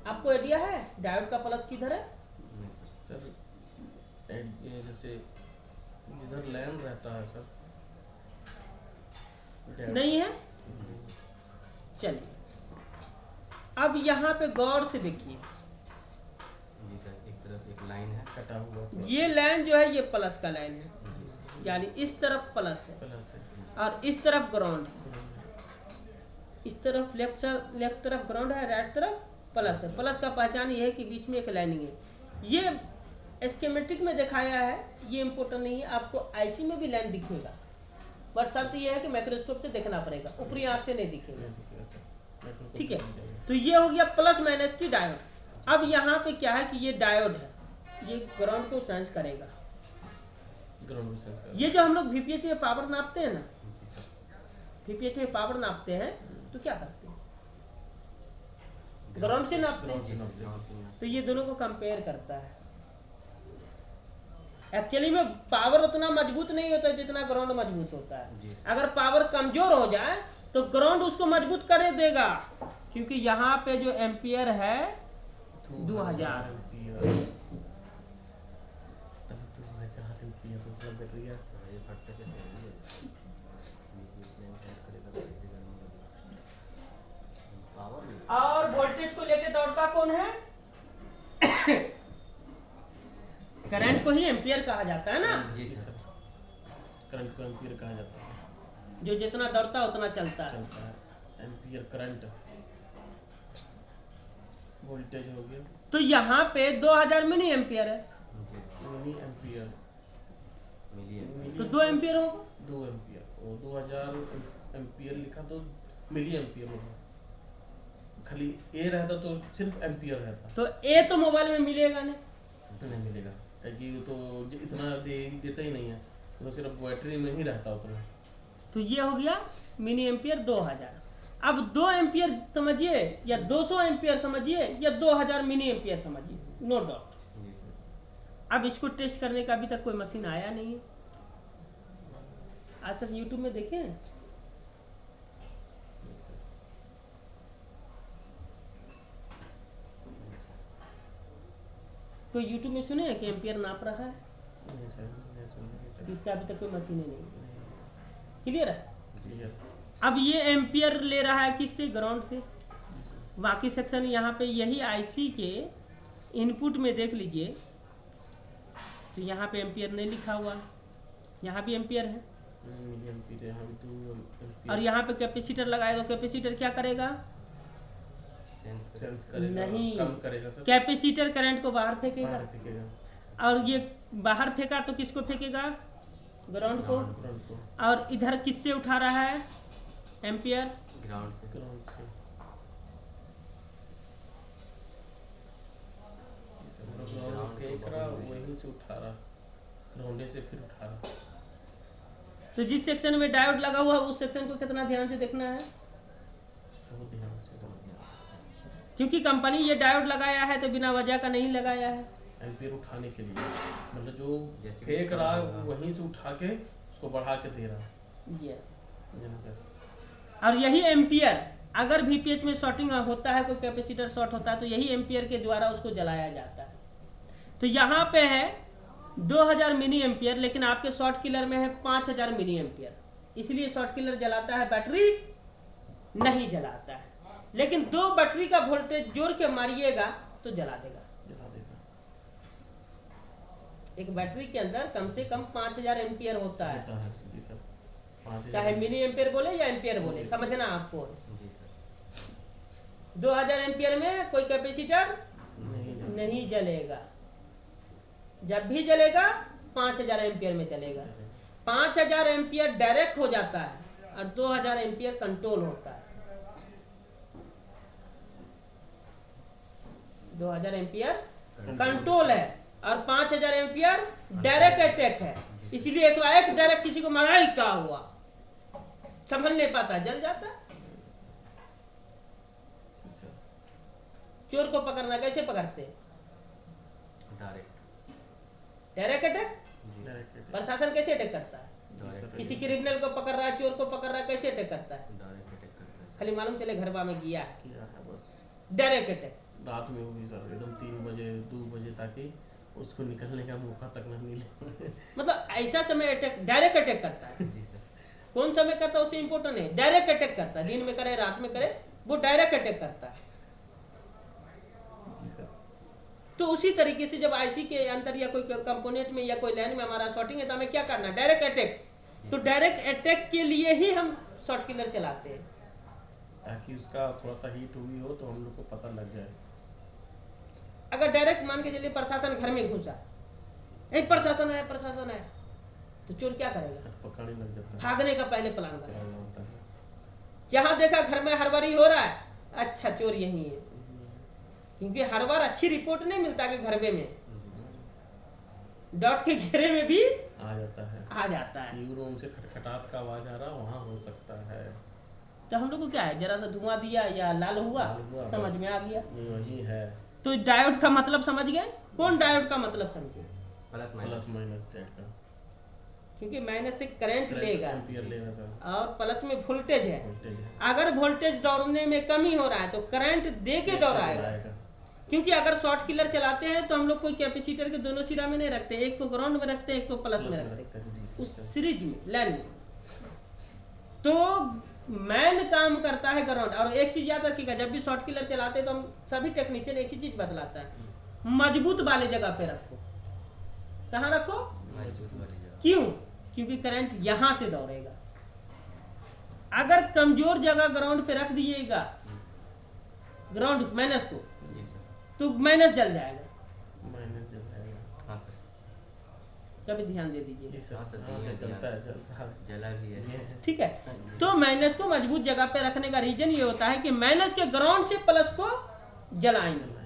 आपको आइडिया है डायोड का प्लस किधर है? नहीं सर। सर ये जैसे जिधर लैन रहता है सर, नहीं है। चलिए अब यहाँ पे गौर से देखिए, जी सर। एक तरफ एक लाइन है। कटा हुआ थोड़ा। ये लाइन जो है ये प्लस का लाइन है, जी सर। यानी इस तरफ प्लस है प्लस है। और इस तरफ ग्राउंड है। इस तरफ लेफ्ट तरफ ग्राउंड है, राइट तरफ प्लस है। प्लस का पहचान ये है कि बीच में एक लाइनिंग है। ये स्कीमेटिक में दिखाया है, ये इम्पोर्टेंट नहीं है, आपको आईसी में भी लाइन दिखेगा, पर शर्त ये है कि माइक्रोस्कोप से देखना पड़ेगा, ऊपरी आंख से नहीं दिखेगा। ठीक है, तो ये हो गया प्लस माइनस की डायोड। अब यहाँ पे क्या है कि ये डायोड है, ये ग्राउंड को सेंस करेगा। ग्राउंड सेंस कर। ये जो हम लोग वीपीएच में पावर नापते हैं ना, वीपीएच में पावर नापते हैं तो क्या करते हैं? ग्राउंड से नापते ग्राउंड से हैं। नापते हैं। ग्राउंड से नापते तो ये दोनों को कंपेयर करता है। एक्चुअली में पावर उतना मजबूत नहीं होता जितना ग्राउंड मजबूत होता जी है। सर। अगर पावर कमजोर हो जाए तो ग्राउंड उसको मजबूत करे देगा, क्योंकि यहाँ पे जो एम्पियर है 2000 हैं। ये फटते कैसे है ये? बीच में ऐड करेगा तो दिखेगा नहीं। पावर नहीं। और वोल्टेज को लेके दौड़ता कौन है? करंट को ही एम्पियर कहा जाता है ना, जी सर। करंट को एम्पियर कहा जाता है। जो जितना दौड़ता उतना चलता है। चलता है एम्पियर करंट। वोल्टेज हो गया तो यहाँ पे 2000 मिली एम्पियर है, जी। Milli ampere. मिलियन। तो 2 एम्पियर होगा। 2 एम्पियर और 2000 एम्पियर लिखा तो मिली एम्पियर होगा। खाली ए रहता तो सिर्फ एम्पियर रहता तो ए तो मोबाइल में मिलेगा नहीं, तो नहीं मिलेगा, क्योंकि वो तो इतना देता ही नहीं है, तो सिर्फ बैटरी में ही रहता उतना। तो ये हो गया मिनी एम्पियर 2000। अब 2 एम्पियर समझिए या 200 एम्पियर समझिए या 2000 मिनी एम्पियर समझिए, नो डाउट। जी सर। अब इसको टेस्ट करने का अभी तक कोई मशीन आया नहीं है। आज तक यूट्यूब में देखे हैं? कोई यूट्यूब में सुने हैं कि एम्पियर नाप रहा है? नहीं सर, नहीं सुना तो इसका अभी तक कोई मशीन ही नहीं। क्लियर है? जी सर। अब ये एम्पियर ले रहा है किससे? ग्राउंड से। जी सर। बाकी सेक्शन यहाँ पे यही आईसी के इनपुट में देख लीजिए, तो यहाँ पे एम्पियर नहीं लिखा हुआ, यहाँ भी एम्पियर है। मिली एम्पियर यहाँ भी 2 एम्पियर। और यहाँ पे कैपेसिटर लगाएगा, तो कैपेसिटर क्या करेगा? सेंस सेंस करेगा, नहीं। कम करेगा सर, कैपेसिटर करंट को बाहर फेंकेगा। बाहर फेंकेगा। और ये बाहर फेंका तो किसको फेंकेगा? ग्राउंड को। ग्राउंड को और इधर किससे उठा रहा है? एम्पियर। ग्राउंड से ग्राउंड से ग्राउंड फेंक रहा, वहीं से उठा रहा, ग्राउंडे से फिर उठा रहा। तो जिस सेक्शन में डायोड लगा हुआ है उस सेक्शन को कितना ध्यान से देखना है, बहुत ध्यान से समझना। क्योंकि कंपनी ये डायोड लगाया है तो बिना वजह का नहीं लगाया है। एम्पियर उठाने के लिए, मतलब जो जैसे फेंक कि रहा है कम होगा। वहीं से उठा के उसको बढ़ा के दे रहा है। यस। समझे ना सर? और यही एम्पियर अगर वीपीएच में शॉर्टिंग होता है, कोई कैपेसिटर शॉर्ट होता है, तो यही एम्पियर के द्वारा उसको जलाया जाता है। तो यहाँ पे है 2000 मिली एम्पियर, लेकिन आपके शॉर्ट किलर में है 5000 मिली एम्पियर। इसलिए शॉर्ट किलर जलाता है, बैटरी नहीं जलाता है। लेकिन 2 बैटरी का वोल्टेज जोड़ के मारिएगा तो जला देगा। जला देगा। एक बैटरी के अंदर कम से कम 5000 एम्पियर होता है, होता है जी सर। 5000 चाहे मिली एम्पियर बोले या एम्पियर बोले, समझना आपको। जी सर 2000 एम्पियर में कोई कैपेसिटर नहीं नहीं जलेगा। जब भी जलेगा 5000 एम्पियर में चलेगा। 5000 एम्पियर डायरेक्ट हो जाता है और 2000 एम्पियर कंट्रोल होता है। 2000 एम्पियर कंट्रोल है और 5000 एम्पियर डायरेक्ट अटैक है। इसलिए एक डायरेक्ट किसी को मारा ही क्या हुआ समझ नहीं पाता, जल जाता है। जी सर। चोर को पकड़ना कैसे पकड़ते हैं? Direct direct attack. जी सर डायरेक्ट अटैक। प्रशासन कैसे अटैक करता है? डायरेक्ट किसी क्रिमिनल को पकड़ रहा है, चोर को पकड़ रहा है, कैसे अटैक करता है? डायरेक्ट अटैक करता है खाली मालूम चले घरवा में गया है, किया है बस। Direct attack. रात में होगी सर, एकदम 3 बजे 2 बजे, ताकि उसको निकलने का मौका तक न मिले। मतलब ऐसा समय अटैक, डायरेक्ट अटैक करता है। जी सर कौन समय करता है उससे इंपॉर्टेंट है, डायरेक्ट अटैक करता है। दिन में करे रात में करे, वो डायरेक्ट अटैक करता है। जी सर। तो उसी तरीके से जब आईसी के अंदर या कोई कंपोनेंट में या कोई लाइन में हमारा शॉर्टिंग है तो हमें क्या करना है? Direct attack. तो डायरेक्ट अटैक के लिए ही हम शॉर्ट किलर चलाते हैं, ताकि उसका थोड़ा सा हीट हुई हो तो हम लोग को पता लग जाए। अगर डायरेक्ट मान के चलिए प्रशासन घर में घुसा, एक प्रशासन है, प्रशासन है, तो चोर क्या करेगा? हाथ पकड़ने लग जाता है। भागने का पहले प्लान करेगा। पकड़ना होता है। जहां देखा घर में हड़बड़ी हो रहा है, अच्छा चोर यही है, क्योंकि हर बार अच्छी रिपोर्ट नहीं मिलता कि घर में डॉट के घेरे में भी आ जाता है। आ जाता है। ये रूम से खटखटात का आवाज आ रहा, वहाँ हो सकता है। तो हम लोग को क्या है, जरा सा धुआं दिया या लाल हुआ, लाल हुआ, समझ बस। में आ गया। ये वही है। तो डायोड का मतलब समझ गए? कौन डायोड का मतलब समझे? प्लस प्लस माइनस डेट का क्योंकि माइनस से करंट लेगा एम्पियर लेगा सर। और प्लस में वोल्टेज है। वोल्टेज है। अगर वोल्टेज दौड़ने में कमी हो रहा है तो करंट दे के दौड़ाएगा। क्योंकि अगर शॉर्ट किलर चलाते हैं तो हम लोग कोई कैपेसिटर के दोनों सिरा में नहीं रखते, एक को ग्राउंड में रखते हैं, एक को प्लस में रखते हैं, उस सीरीज में लाइन में। तो मैन काम करता है ग्राउंड। और एक चीज याद रखिएगा, जब भी शॉर्ट किलर चलाते हैं तो हम सभी टेक्नीशियन एक ही चीज बतलाता है, मजबूत वाले जगह पे रखो। कहाँ रखो? मजबूत वाली जगह। क्यों? क्योंकि करंट यहां से दौड़ेगा। अगर कमजोर जगह ग्राउंड पे रख दिएगा, ग्राउंड माइनस को, जी सर तो माइनस जल जाएगा। माइनस जल जाएगा। हाँ सर कभी ध्यान दे दीजिए। जी सर। हाँ सर, हाँ, दिया, जलता दिया। है, जलता है। जला भी है। ये है। ठीक है। हाँ जी। तो माइनस को मजबूत जगह पे रखने का रीजन ये होता है कि माइनस के ग्राउंड से प्लस को जलाएंगे।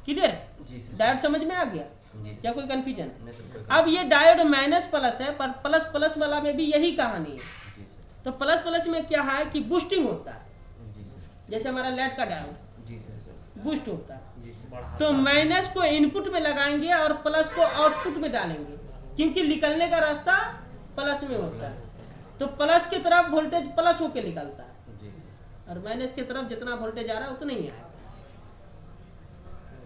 क्लियर? जी सर डायोड समझ में आ गया? जी सर क्या कोई कंफ्यूजन? नहीं सर कोई अब ये डायोड माइनस प्लस है, पर प्लस प्लस वाला में भी यही कहानी है। जी सर तो प्लस प्लस में क्या है कि बूस्टिंग होता है, जी सर जैसे हमारा लेड का डायोड जी सर बूस्ट होता है। जी सर बढ़ा- तो माइनस को इनपुट में लगाएंगे और प्लस को आउटपुट में डालेंगे, क्योंकि निकलने का रास्ता प्लस में होता है। तो प्लस की तरफ वोल्टेज प्लस होके निकलता है जी सर और माइनस की तरफ जितना वोल्टेज आ रहा है उतना ही आएगा।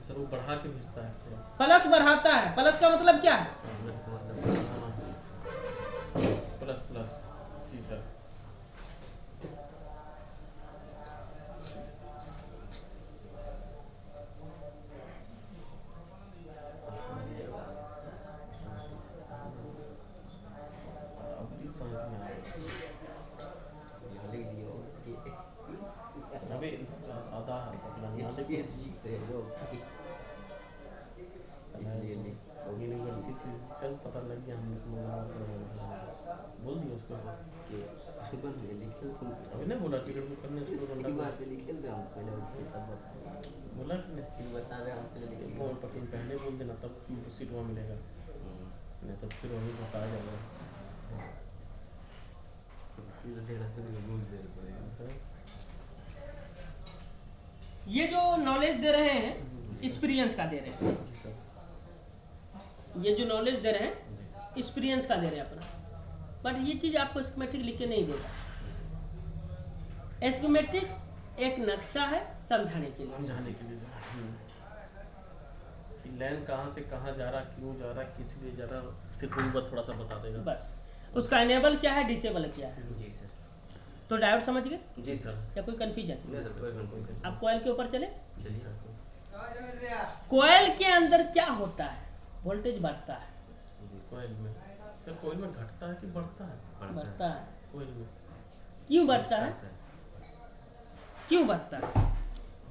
सर वो बढ़ा के भेजता है थोड़ा। प्लस बढ़ाता है। प्लस का मतलब क्या है? प्लस का मतलब प्लस प्लस। जी सर। अभी समझ में आ गया। अभी सादा है, पतला नहीं है, लेकिन जब पता लग गया हम बोल दिया उसको कि उसके बाद लिखे तुम अभी नहीं बोला टिकट बुक करने उसको की बोला बात पे लिखे थे हम पहले उठे तब बोला कि नहीं फिर बता रहे हम पहले लिखे वो पकड़ पहले बोल देना तब सीट वहाँ मिलेगा नहीं तो फिर वहीं बताया जाएगा फिर 1.5 से भी घूम दे पड़ेगा। ये जो नॉलेज दे रहे हैं एक्सपीरियंस का दे रहे हैं, जी सर ये जो नॉलेज दे रहे हैं एक्सपीरियंस का दे रहे हैं अपना, बट ये चीज आपको स्कीमेटिक लिख के नहीं देगा। स्कीमेटिक एक नक्शा है समझाने के लिए। समझाने के लिए सर कि लाइन कहाँ से कहाँ जा रहा, क्यों जा रहा, किस लिए जा रहा, सिर्फ वो बस थोड़ा सा बता देगा। बस उसका इनेबल क्या है, डिसेबल क्या है, जी सर। तो डायोड समझ गए जी सर। या कोई कंफ्यूजन? नहीं सर कोई कंफर्म कर अब कॉइल के ऊपर चले। चलिए सर। कॉइल के अंदर क्या होता है, वोल्टेज बढ़ता है, जी सर। कोयल में सर कोयल में घटता है कि बढ़ता है? बढ़ता है। कोयल में क्यों बढ़ता है, क्यों बढ़ता है?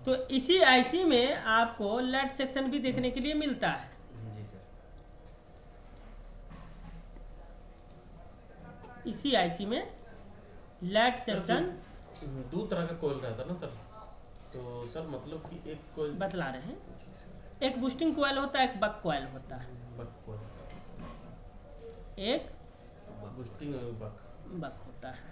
तो इसी आईसी में आपको लेट सेक्शन भी देखने के लिए मिलता है। जी सर। इसी आईसी में लेट सेक्शन दो तरह का कोयल रहता है ना सर, तो सर मतलब कि एक कोयल बतला रहे हैं, एक बूस्टिंग कॉइल होता है, एक बक कॉइल होता है, बक कोयल, एक बूस्टिंग और बक। बक होता है।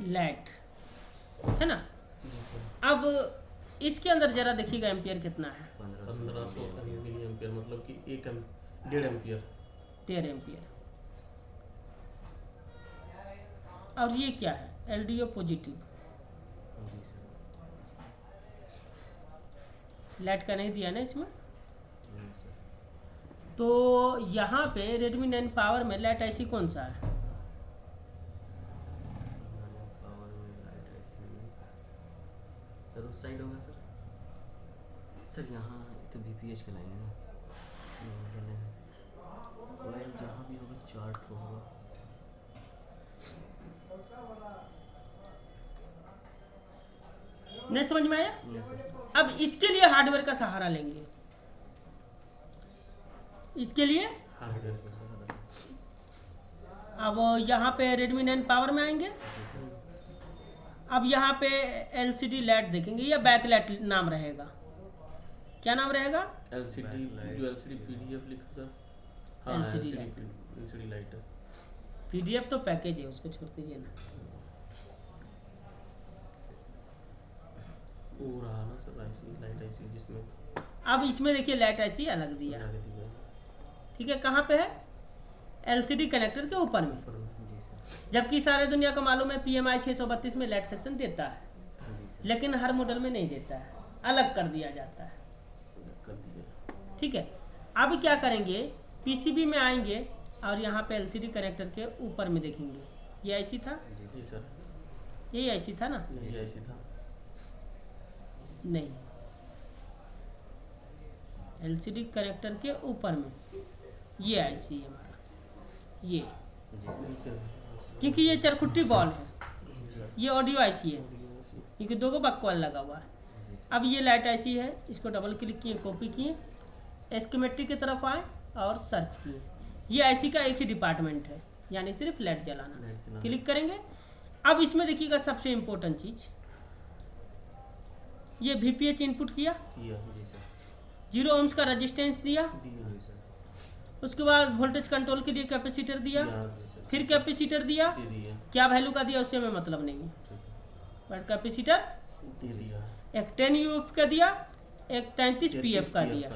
लेट है ना। अब इसके अंदर जरा देखिएगा एम्पियर कितना है, 1500 मिली एम्पियर, मतलब कि 1.5 एम्पियर। 13 एम्पियर। और ये क्या है, एलडीओ पॉजिटिव, जी सर। लाइट का नहीं दिया ना इसमें। नहीं सर। तो यहाँ पे रेडमी 9 पावर में लाइट ऐसी कौन सा है, पावर में लाइट ऐसी सर उस साइड होगा सर। सर यहाँ तो बीपीएच का लाइन है ना, कॉइल जहाँ भी होगा चार्ट होगा। नहीं समझ में आया? नहीं सर। अब इसके लिए हार्डवेयर का सहारा लेंगे, इसके लिए हार्डवेयर का सर अब यहाँ पे रेडमी 9 पावर में आएंगे। जी सर। अब यहाँ पे एलसीडी लाइट देखेंगे, या बैक लाइट नाम रहेगा, क्या नाम रहेगा? एलसीडी, जो एलसीडी पीडीएफ लिखा सर। हाँ LCD एलसीडी लाइट है। पीडीएफ तो पैकेज है, उसको छोड़ दीजिए ना। वो रहा ना सर ऐसी लाइट ऐसी जिसमें अब इसमें देखिए लाइट ऐसी अलग दिया, लगा दिया ठीक है। कहाँ पे है, एलसीडी कनेक्टर के ऊपर में, ऊपर में। जी सर। जबकि सारे दुनिया का मालूम है PMI 632 में लाइट सेक्शन देता है, जी सर। लेकिन हर मॉडल में नहीं देता है, अलग कर दिया जाता है, कर दिया। ठीक है। अब क्या करेंगे, पीसीबी में आएंगे और यहाँ पे एलसीडी कनेक्टर के ऊपर में देखेंगे, ये ऐसी था, जी सर, यही ऐसी था ना, यही ऐसी था। नहीं, एलसीडी कनेक्टर के ऊपर में ये आईसी है हमारा, ये, जी सर। नीचे क्योंकि ये चरखुट्टी बॉल है, जी सर। ये ऑडियो आईसी है, क्योंकि दो को बकवाल लगा हुआ है। जी सर। अब ये लाइट ऐसी है, इसको डबल क्लिक किए, कॉपी किए, एस्कीमेटिक की तरफ आए और सर्च किए। ये आईसी का एक ही डिपार्टमेंट है, यानी सिर्फ लाइट जलाना। लाइट के नाम। क्लिक करेंगे। अब इसमें देखिएगा सबसे इम्पोर्टेंट चीज, ये VPH इनपुट किया, किया। जी सर। 0 ohms का रेजिस्टेंस दिया, दिया। जी सर। उसके बाद वोल्टेज कंट्रोल के लिए कैपेसिटर दिया, जी सर। फिर कैपेसिटर दिया, दे दिया। क्या वैल्यू का दिया उससे हमें मतलब नहीं है, बट कैपेसिटर दे दिया। एक 10 UF का दिया, एक 33 PF का दिया,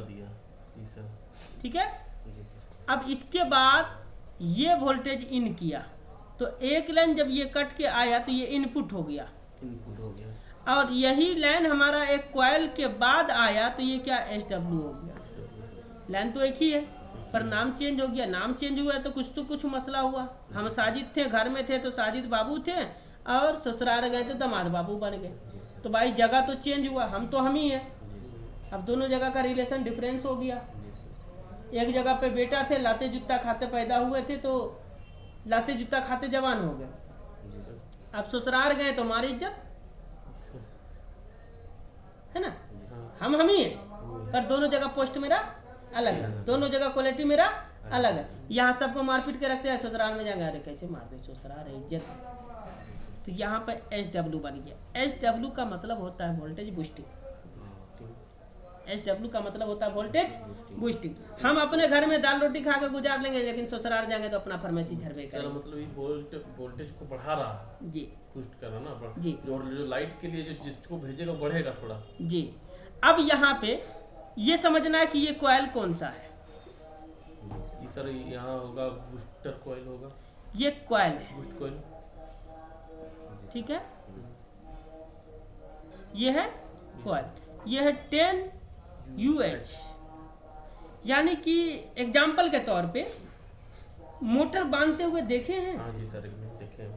जी सर। ठीक है। जी सर। अब इसके बाद ये वोल्टेज इन किया, तो एक लाइन जब ये कट के आया तो ये इनपुट हो गया, इनपुट हो गया। और यही लाइन हमारा एक कॉइल के बाद आया तो ये क्या SW हो गया। लाइन तो एक ही है, पर नाम चेंज हो गया। नाम चेंज हुआ तो कुछ मसला हुआ। हम साजिद थे, घर में थे तो साजिद बाबू थे, और ससुराल गए तो दामाद बाबू बन गए। तो भाई जगह तो चेंज हुआ, हम तो हम ही हैं। अब दोनों जगह का रिलेशन डिफरेंस हो गया। एक जगह पे बेटा थे, लाते जूता खाते पैदा हुए थे, तो लाते जूता खाते जवान हो गए। जी सर। अब ससुराल गए तो हमारी इज्जत है ना, हम ही हैं, पर दोनों जगह पोस्ट मेरा अलग है, दोनों जगह क्वालिटी मेरा अलग है। यहाँ सबको मारपीट के रखते हैं, ससुराल में जाएंगे अरे कैसे मार दे, ससुराल है, इज्जत है। तो यहाँ पे SW बन गया। SW का मतलब होता है वोल्टेज बूस्टिंग। SW का मतलब होता है वोल्टेज बूस्टिंग। हम अपने घर में दाल रोटी खा के गुजार लेंगे, लेकिन ससुराल जाएंगे तो अपना फरमाइशी झरबे सर करेंगे। मतलब ये वोल्टेज को बढ़ा रहा है, जी बूस्ट कर रहा ना जी। जो लाइट के लिए जो जिसको भेजेगा बढ़ेगा थोड़ा। जी। अब यहाँ पे ये समझना है कि ये कॉइल कौन सा है। ये सर यहाँ होगा बूस्टर कॉइल होगा, ये कॉइल है, बूस्ट कॉइल। ठीक है, ये है कॉइल, ये है 10 UH। यानी कि एग्जाम्पल के तौर पे मोटर बांधते हुए देखे हैं, हाँ जी सर, एक मिनट देखें,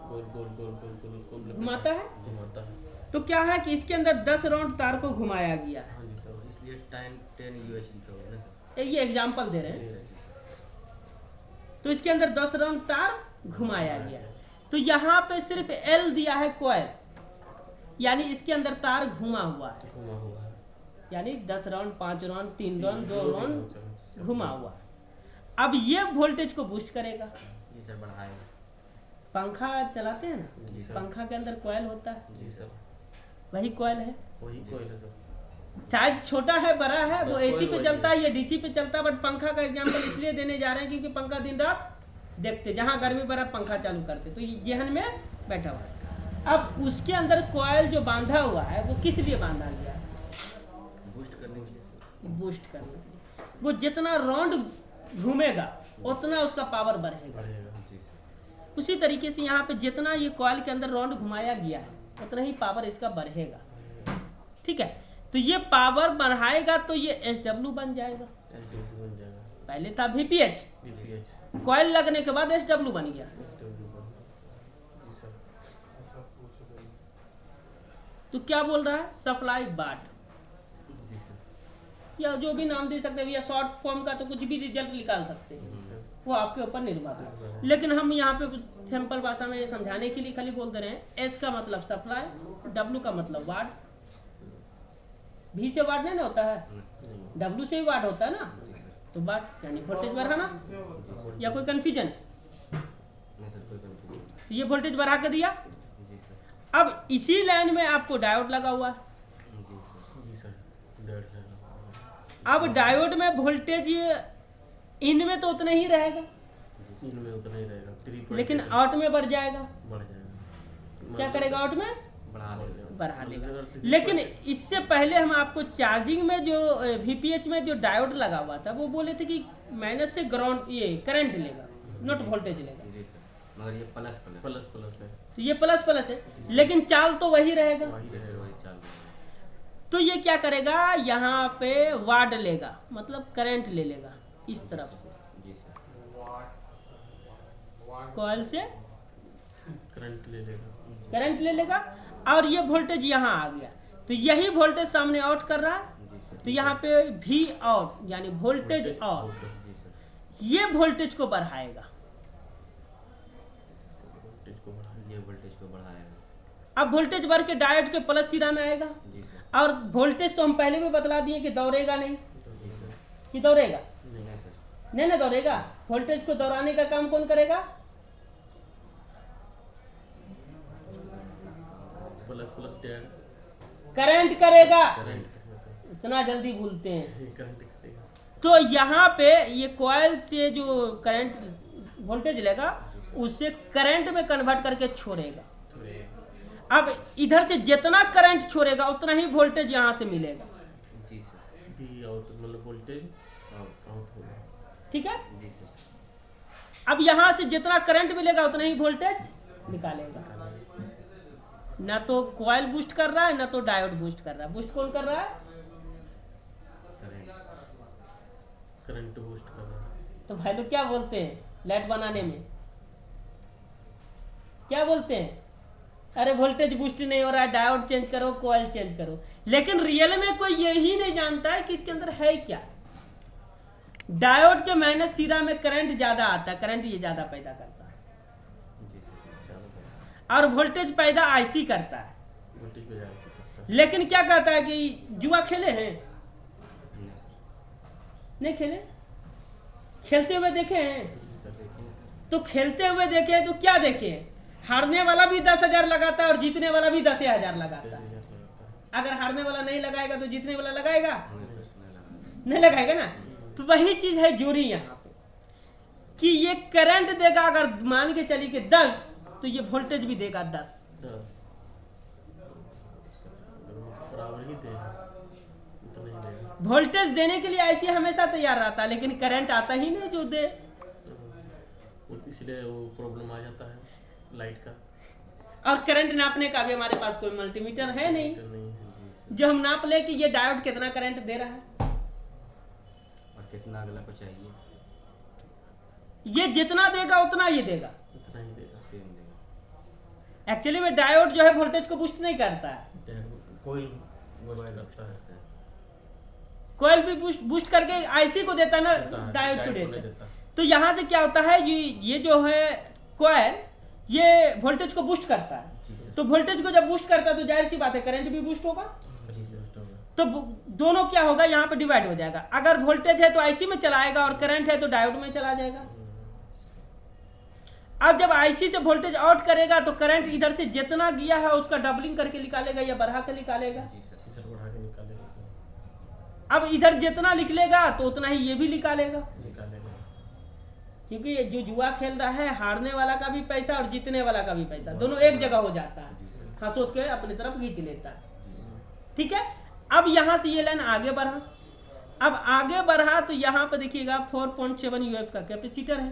गोल गोल गोल गोल गोल उसको घुमाता है। घुमाता है। तो क्या है कि इसके अंदर 10 राउंड तार को घुमाया गया है। हाँ जी सर, इसलिए 10 UH लिखा हुआ है ना सर। ये एग्जाम्पल दे रहे जी हैं। सर, जी सर। तो इसके अंदर 10 राउंड तार घुमाया गया है। तो यहाँ पे सिर्फ L दिया है कॉइल, यानी इसके अंदर तार घुमा हुआ है, घुमा हुआ है, यानी 10 राउंड, 5 राउंड, 3 राउंड, 2 जो भी राउंड हो, घुमा हुआ है। अब ये वोल्टेज को बूस्ट करेगा। ये सर बढ़ाएगा। पंखा चलाते हैं जी ना, सर। पंखा के अंदर कॉइल होता है, जी सर, वही कॉइल है। वही कॉइल है सर। साइज छोटा है बड़ा है, वो बस AC coil पे वही चलता है। है, ये DC पे चलता है। बट पंखा का एग्जांपल इसलिए देने जा रहे हैं क्योंकि पंखा दिन रात देखते, जहाँ गर्मी बड़ा पंखा चालू करते, तो ये जेहन में बैठा हुआ है। अब उसके अंदर कॉइल जो बांधा हुआ है वो किस लिए बांधा गया है? बूस्ट करने के लिए सर। बूस्ट करने के लिए। वो जितना राउंड घूमेगा उतना उसका पावर बढ़ेगा। बढ़ेगा। जी सर। उसी तरीके से यहाँ पे जितना ये कॉइल के अंदर राउंड घुमाया गया है उतना ही पावर इसका बढ़ेगा। ठीक है, तो ये पावर बढ़ाएगा तो ये SW बन जाएगा। SW बन जाएगा, पहले था VPH, VPH। कॉइल लगने के बाद SW बन गया। जी सर, तो क्या बोल रहा है? सप्लाई बाट, जी सर। या जो भी नाम दे सकते हैं, या शॉर्ट फॉर्म का तो कुछ भी रिजल्ट निकाल सकते हैं, जी सर। वो आपके ऊपर निर्भर है। लेकिन हम यहाँ पे सिंपल भाषा में समझाने के लिए खाली बोल दे रहे हैं। S का मतलब सप्लाई, W का मतलब वाट। V से वाट नहीं ना होता है, नहीं, W से भी वाट होता है ना, जी सर। तो वाट यानी वोल्टेज बढ़ाना। या कोई कंफ्यूजन? नहीं सर, कोई कंफ्यूजन नहीं। तो ये वोल्टेज बढ़ा के दिया। जी सर। अब इसी लाइन में आपको डायोड लगा हुआ है। जी सर। जी सर, डेढ़ है। अब डायोड में वोल्टेज इनमें तो उतना ही रहेगा, इनमें उतना ही रहेगा, 3.8 लेकिन आउट में बढ़ जाएगा। बढ़ जाएगा। क्या करेगा? आउट में बढ़ा देगा। बढ़ा देगा। मतलब लेकिन इससे पहले हम आपको चार्जिंग में जो VPH में जो डायोड लगा हुआ था वो बोले थे कि माइनस से ग्राउंड ये करंट लेगा, नॉट वोल्टेज लेगा। जी सर। मगर ये प्लस प्लस। प्लस प्लस है, तो ये प्लस प्लस है, लेकिन चाल तो वही रहेगा। वही जी सर, रहेगा। वही चालू है। तो ये क्या करेगा? यहाँ पे वाट लेगा, मतलब करंट ले लेगा इस तरफ से, जी सर। कॉइल से करंट ले लेगा। करंट ले लेगा, और ये वोल्टेज यहाँ आ गया। तो यही वोल्टेज सामने आउट कर रहा है। जी सर। तो यहाँ पे V आउट यानी वोल्टेज आउट, जी सर। ये वोल्टेज को बढ़ाएगा। वोल्टेज को बढ़ाएगा। ये वोल्टेज को बढ़ाएगा। अब वोल्टेज बढ़ के डायोड के प्लस सिरा में आएगा। जी सर। और वोल्टेज तो हम पहले भी बतला दिए कि दौड़ेगा नहीं, जी सर। कि दौड़ेगा नहीं, नहीं सर। नहीं, ना दौड़ेगा। वोल्टेज को दौड़ाने का काम कौन करेगा? प्लस प्लस डेढ़ करंट करेगा। करंट करेगा। इतना जल्दी भूलते हैं। ये करंट करेगा। तो यहाँ पे ये कॉइल से जो करंट वोल्टेज लेगा उसे करंट में कन्वर्ट करके छोड़ेगा। तो ये अब इधर से जितना करंट छोड़ेगा उतना ही वोल्टेज यहाँ से मिलेगा। जी सर। भी आउट मतलब वोल्टेज आउट। आउट होगा। ठीक है, जी सर। अब यहाँ से जितना करंट मिलेगा उतना ही वोल्टेज निकालेगा। ना तो कॉइल बूस्ट कर रहा है, ना तो डायोड बूस्ट कर रहा है। बूस्ट कौन कर रहा है? करंट। करंट बूस्ट कर रहा है। तो भाई लोग क्या बोलते हैं लाइट बनाने में? क्या बोलते हैं? अरे वोल्टेज बूस्ट नहीं हो रहा है, डायोड चेंज करो, कॉइल चेंज करो। लेकिन रियल में कोई यही नहीं जानता है कि इसके अंदर है क्या। डायोड के माइनस सिरा में करंट ज्यादा आता है, करंट ये ज्यादा पैदा करता है। और वोल्टेज पैदा आईसी करता है। वोल्टेज पे जाए से करता है। लेकिन क्या कहता है कि जुआ खेले हैं? नहीं सर, नहीं खेले? खेलते हुए देखे हैं? जी सर देखें सर। तो खेलते हुए देखे हैं तो क्या देखे? हारने वाला भी 10,000 लगाता है और जीतने वाला भी 10,000 लगाता है। 10,000 लगता है। अगर हारने वाला नहीं लगाएगा तो जीतने वाला लगाएगा? नहीं सर, नहीं लगा। नहीं लगाएगा ना। तो वही चीज है जोड़ी यहाँ पे कि ये करंट देगा, अगर मान के चलिए कि 10 तो ये वोल्टेज भी देगा 10। 10 बराबर ही देगा, उतना ही देगा। वोल्टेज देने के लिए ऐसे हमेशा तैयार रहता है, लेकिन करंट आता ही नहीं जो दे। इसलिए वो प्रॉब्लम आ जाता है लाइट का। और करंट नापने का भी हमारे पास कोई मल्टीमीटर है नहीं नहीं है। जी सर। जो हम नाप ले कि ये डायोड कितना करंट दे रहा है। और कितना अगला को चाहिए? ये जितना देगा उतना ये देगा। उतना ही देगा। सेम देगा। एक्चुअली में डायोड जो है वोल्टेज को बूस्ट नहीं करता है। कोई बूस्ट करता है। कोयल भी बूस्ट करके आईसी को देता ना, डायोड को नहीं देता। तो यहाँ से क्या होता है, ये जो है कोयल ये वोल्टेज को बूस्ट करता है। जी सर। तो वोल्टेज को जब बूस्ट करता है तो जाहिर सी बात है करंट भी बूस्ट होगा। जी सर। तो दोनों क्या होगा, यहाँ पे डिवाइड हो जाएगा। अगर वोल्टेज है तो आईसी में चलाएगा और करंट है तो डायोड में चला जाएगा। अब जब आईसी से वोल्टेज आउट करेगा तो करंट इधर से जितना गया है उसका डबलिंग करके निकालेगा या बढ़ा के निकालेगा। जी सर। सीसर बढ़ा के निकालेगा। अब इधर जितना निकलेगा तो उतना ही ये भी निकालेगा, निकालेगा। क्योंकि ये जो जुआ खेल रहा है हारने वाला का भी पैसा और जीतने वाला का भी पैसा दोनों एक जगह हो जाता है। हंसोत के अपनी तरफ खींच लेता है। ठीक है। अब यहां से ये लाइन आगे बढ़ा। अब आगे बढ़ा तो यहाँ पे देखिएगा 4.7 यूएफ का कैपेसिटर है।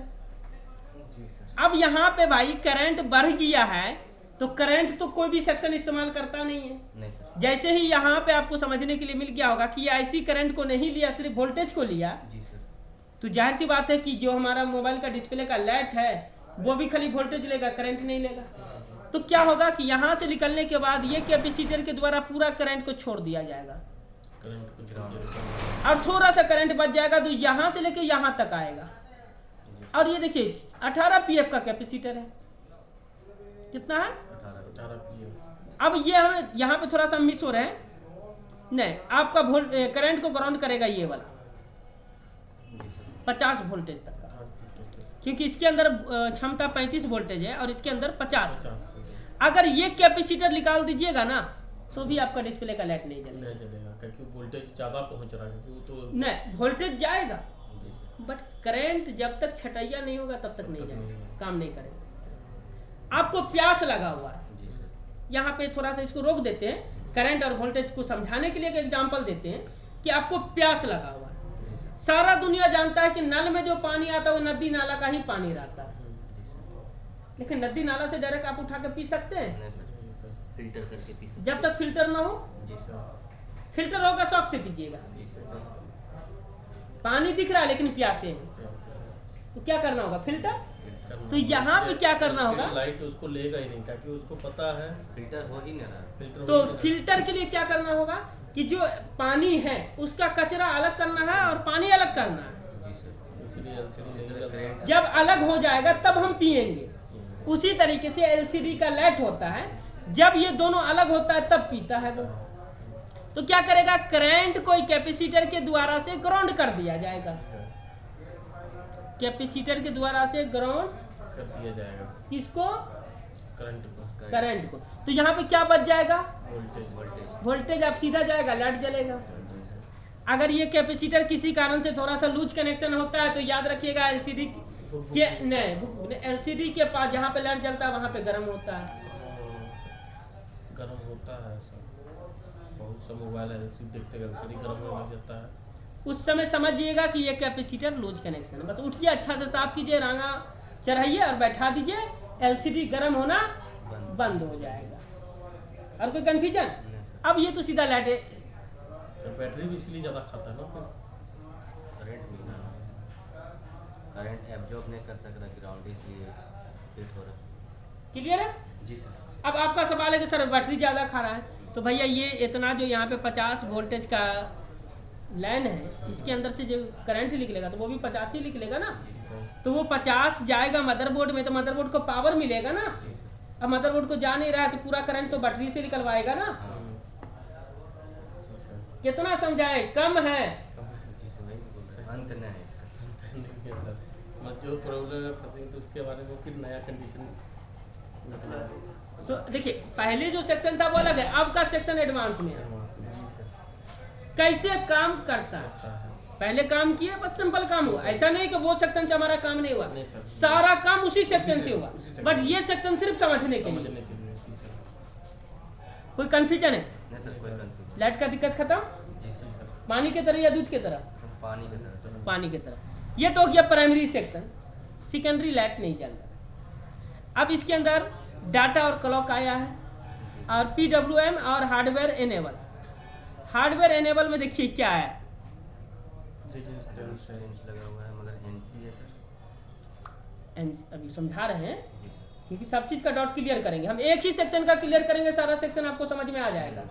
जी सर। अब यहाँ पे भाई करंट बढ़ गया है तो करंट तो कोई भी सेक्शन इस्तेमाल करता नहीं है। नहीं सर। जैसे ही यहाँ पे आपको समझने के लिए मिल गया होगा कि ये आईसी करंट को नहीं लिया, सिर्फ वोल्टेज को लिया, जी सर। तो जाहिर सी बात है कि जो हमारा मोबाइल का डिस्प्ले का लाइट है वो भी खाली वोल्टेज लेगा, करंट नहीं लेगा। तो क्या होगा कि यहाँ से निकलने के बाद ये कैपेसिटर के द्वारा पूरा करंट को छोड़ दिया जाएगा करंट को छोड़ दिया। और थोड़ा सा करंट बच जाएगा तो यहाँ से लेके यहाँ तक आएगा। और ये देखिए 18 पीएफ का कैपेसिटर है। कितना है? 18 पीएफ। अब ये हमें यहाँ पे थोड़ा सा मिस हो रहा है। नहीं, आपका करंट को ग्राउंड करेगा ये वाला जी सर। 50 वोल्टेज तक का, क्योंकि इसके अंदर क्षमता 35 वोल्टेज है और इसके अंदर 50। अगर ये कैपेसिटर निकाल दीजिएगा ना तो भी आपका डिस्प्ले का लाइट नहीं जलेगा। नहीं चलेगा क्योंकि वोल्टेज ज्यादा पहुंच रहा है, क्योंकि वो तो नहीं, वोल्टेज जाएगा जी सर। बट करंट जब तक छटैया नहीं होगा तब तक नहीं तक नहीं जाएगा, होगा। काम नहीं करेगा। आपको प्यास लगा हुआ है, जी सर। यहाँ पे थोड़ा सा इसको रोक देते हैं, करंट और वोल्टेज को समझाने के लिए एक एग्जांपल देते हैं कि आपको प्यास लगा हुआ है। सारा दुनिया जानता है कि नल में जो पानी आता है वो नदी नाला का ही पानी रहता है, लेकिन नदी नाला से डायरेक्ट आप उठा के पी सकते हैं? नहीं सर। फिल्टर करके पी सकते जब तक फिल्टर ना हो। हैं। जी सर। फिल्टर होगा शौक से पीजिएगा। जी सर। पानी दिख रहा है लेकिन प्यासे हैं, तो क्या करना होगा? फिल्टर। तो यहाँ पे क्या करना होगा? लाइट उसको लेगा ही नहीं, क्योंकि उसको पता है फिल्टर हो ही नहीं रहा। फिल्टर तो फिल्टर के लिए क्या करना होगा कि जो पानी है उसका कचरा अलग करना है और पानी अलग करना है। जी सर। इसलिए एलसीडी नहीं चल रहा है। जब अलग हो जाएगा तब हम पिएंगे। उसी तरीके से एलसीडी का लाइट होता है, जब ये दोनों अलग होता है तब पीता है वो। तो क्या करेगा? करंट को कैपेसिटर के द्वारा से ग्राउंड कर दिया जाएगा। कैपेसिटर के द्वारा से ग्राउंड कर दिया जाएगा किसको? करंट को, करंट को। तो यहाँ पे क्या बच जाएगा? वोल्टेज। वोल्टेज अब सीधा जाएगा, लाइट जलेगा। अगर ये कैपेसिटर किसी कारण से थोड़ा सा लूज कनेक्शन होता है तो याद रखिएगा एलसीडी के नहीं, एलसीडी के पास जहाँ पे लाइट जलता है वहाँ पे गर्म होता है। गर्म होता है सब, बहुत सा मोबाइल एलसीडी देखते एलसीडी गर्म होने लग जाता है। उस समय समझिएगा कि ये कैपेसिटर लूज कनेक्शन है। बस उठिए, अच्छा से साफ कीजिए, रांगा चढ़ाइए और बैठा दीजिए, एलसीडी गर्म होना बंद हो जाएगा। और कोई कंफ्यूजन? नहीं सर। अब ये तो सीधा लाइट है। तो बैटरी भी इसलिए ज़्यादा खाता है ना फिर। करंट भी करंट एब्जॉर्ब नहीं कर सकता ग्राउंड, इसलिए हिट हो रहा। क्लियर है? जी सर। अब आपका सवाल है कि सर बैटरी ज़्यादा खा रहा है, तो भैया ये इतना जो यहाँ पे 50 वोल्टेज का लाइन है, इसके अंदर से जो करंट निकलेगा तो वो भी 50 ही निकलेगा ना। तो वो 50 जाएगा मदरबोर्ड में, तो मदरबोर्ड को पावर मिलेगा ना। अब मदरबोर्ड को जा नहीं रहा है तो पूरा करंट तो बैटरी से निकलवाएगा ना। हाँ जी सर, कितना समझाए, कम है। जी सर, वही बोल रहे हैं, अंत न है इसका। नहीं है सर, मत जो प्रॉब्लम में फंसेंगे तो उसके बारे में फिर नया कंडीशन निकला तो देखिए पहले जो सेक्शन था वो अलग है, अब का सेक्शन एडवांस में है। कैसे काम करता है, पहले काम किया बस सिंपल काम हुआ, ऐसा नहीं कि वो सेक्शन से हमारा काम नहीं हुआ, नहीं सर। सारा काम उसी सेक्शन से हुआ, उसी सेक्शन बट ये सेक्शन सिर्फ समझने के लिए। समझने के लिए जी सर। कोई कंफ्यूजन है? नहीं सर, कोई कंफ्यूजन लाइट का दिक्कत खत्म, जी सर, पानी की तरह या दूध की तरह? पानी की तरह। पानी की तरह। ये तो हो गया प्राइमरी सेक्शन, सेकेंडरी लाइट नहीं चल रहा। अब इसके अंदर डाटा और क्लॉक आया है, और PWM और हार्डवेयर एनेबल। हार्डवेयर एनेबल में देखिए क्या है, रेजिस्टेंस है। चेंज लगा हुआ है, मगर NC है सर। अभी समझा रहे हैं जी सर, क्योंकि सब चीज का डॉट क्लियर करेंगे हम, एक ही सेक्शन का क्लियर करेंगे, सारा सेक्शन आपको समझ में आ जाएगा।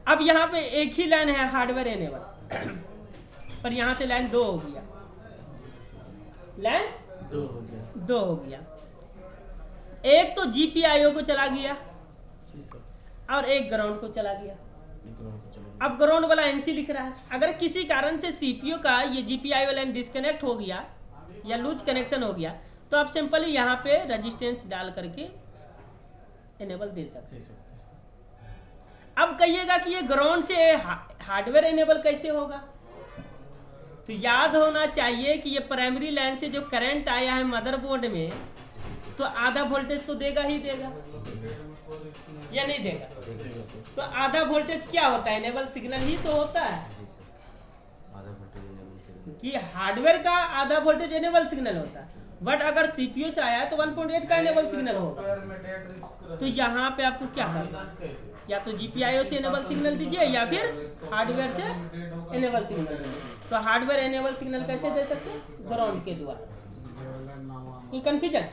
अब यहाँ पे एक ही लाइन है हार्डवेयर एनेबल, पर यहाँ से लाइन 2 हो गया, लाइन 2 हो गया 2 हो गया। एक तो GPIO को चला गया जी सर, और एक ग्राउंड को चला गया। लेकिन हमको चलो अब ग्राउंड वाला NC लिख रहा है। अगर किसी कारण से CPU का ये GPIO लाइन डिस्कनेक्ट हो गया या लूज कनेक्शन हो गया तो आप सिंपली यहाँ पे रेजिस्टेंस डाल करके एनेबल दे सकते दे हैं। सकते हैं। अब कहिएगा कि ये ग्राउंड से हार्डवेयर एनेबल कैसे होगा, तो याद होना चाहिए कि ये प्राइमरी लाइन से जो करंट आया है मदरबोर्ड में, तो आधा वोल्टेज तो देगा ही देगा या नहीं देगा? तो आधा वोल्टेज क्या होता है, एनेबल सिग्नल ही तो होता है, जी सर, आधा वोल्टेज इनेबल सिग्नल। कि हार्डवेयर का आधा वोल्टेज एनेबल सिग्नल होता है, बट अगर CPU से आया है तो 1.8 का एनेबल सिग्नल होगा। तो यहाँ पे आपको क्या करना है, या तो GPIO से एनेबल सिग्नल दीजिए या फिर हार्डवेयर से एनेबल सिग्नल दीजिए। तो हार्डवेयर एनेबल सिग्नल कैसे दे सकते हैं, ग्राउंड के द्वारा। कोई कंफ्यूजन?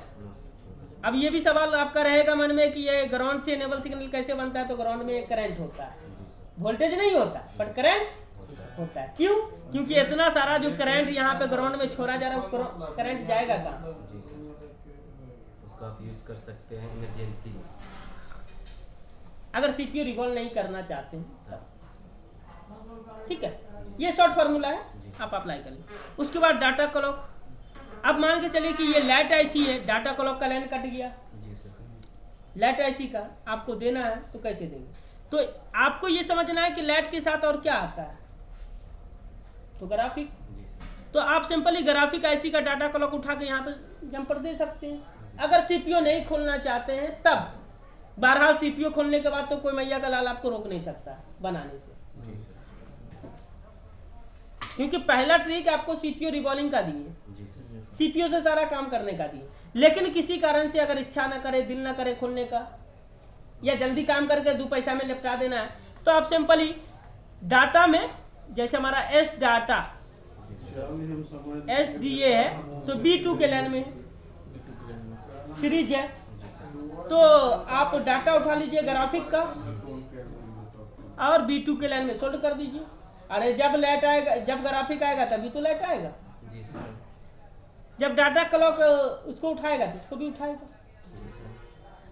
अब ये भी सवाल आपका रहेगा मन में कि ये ग्राउंड से एनेबल सिग्नल कैसे बनता है, तो ग्राउंड में करंट होता है, वोल्टेज नहीं होता पर करंट होता है। क्यों? क्योंकि इतना सारा जो करंट यहाँ पे ग्राउंड में छोड़ा जा रहा है, करंट जाएगा कहाँ? जी सर, उसको आप यूज कर सकते हैं इमरजेंसी में। अगर CPU रिवॉल्व नहीं करना चाहते हैं तब। ठीक है, ये शॉर्ट फार्मूला है, आप अप्लाई कर लें। उसके बाद डाटा क्लॉक। अब मान के चलिए कि ये लाइट IC है, डाटा क्लॉक का लाइन कट गया, जी सर, लाइट IC का आपको देना है तो कैसे देंगे? तो आपको ये समझना है कि लाइट के साथ और क्या आता है, तो ग्राफिक। जी सर, तो आप सिंपली ग्राफिक IC का डाटा क्लॉक उठा के यहाँ पे जंपर दे सकते हैं। अगर CPU नहीं खोलना चाहते हैं तब, बहरहाल CPU खोलने के बाद तो कोई मैया का लाल आपको रोक नहीं सकता बनाने से, जी सर, क्योंकि पहला ट्रिक आपको CPU रिवॉल्विंग का दिए, जी सर, CPU से सारा काम करने का दिए। लेकिन किसी कारण से अगर इच्छा ना करे, दिल ना करे खोलने का, या जल्दी काम करके 2 पैसा में निपटा देना है, तो आप सिंपली डाटा में, जैसे हमारा S डाटा SDA है तो B2 के लाइन में सीरीज है, तो आप डाटा उठा लीजिए ग्राफिक का और B2 के लाइन में सोल्ड कर दीजिए। अरे जब लाइट आएगा, जब ग्राफिक आएगा तभी तो लाइट आएगा, जी सर, जब डाटा क्लॉक उसको उठाएगा तो इसको भी उठाएगा। जी सर,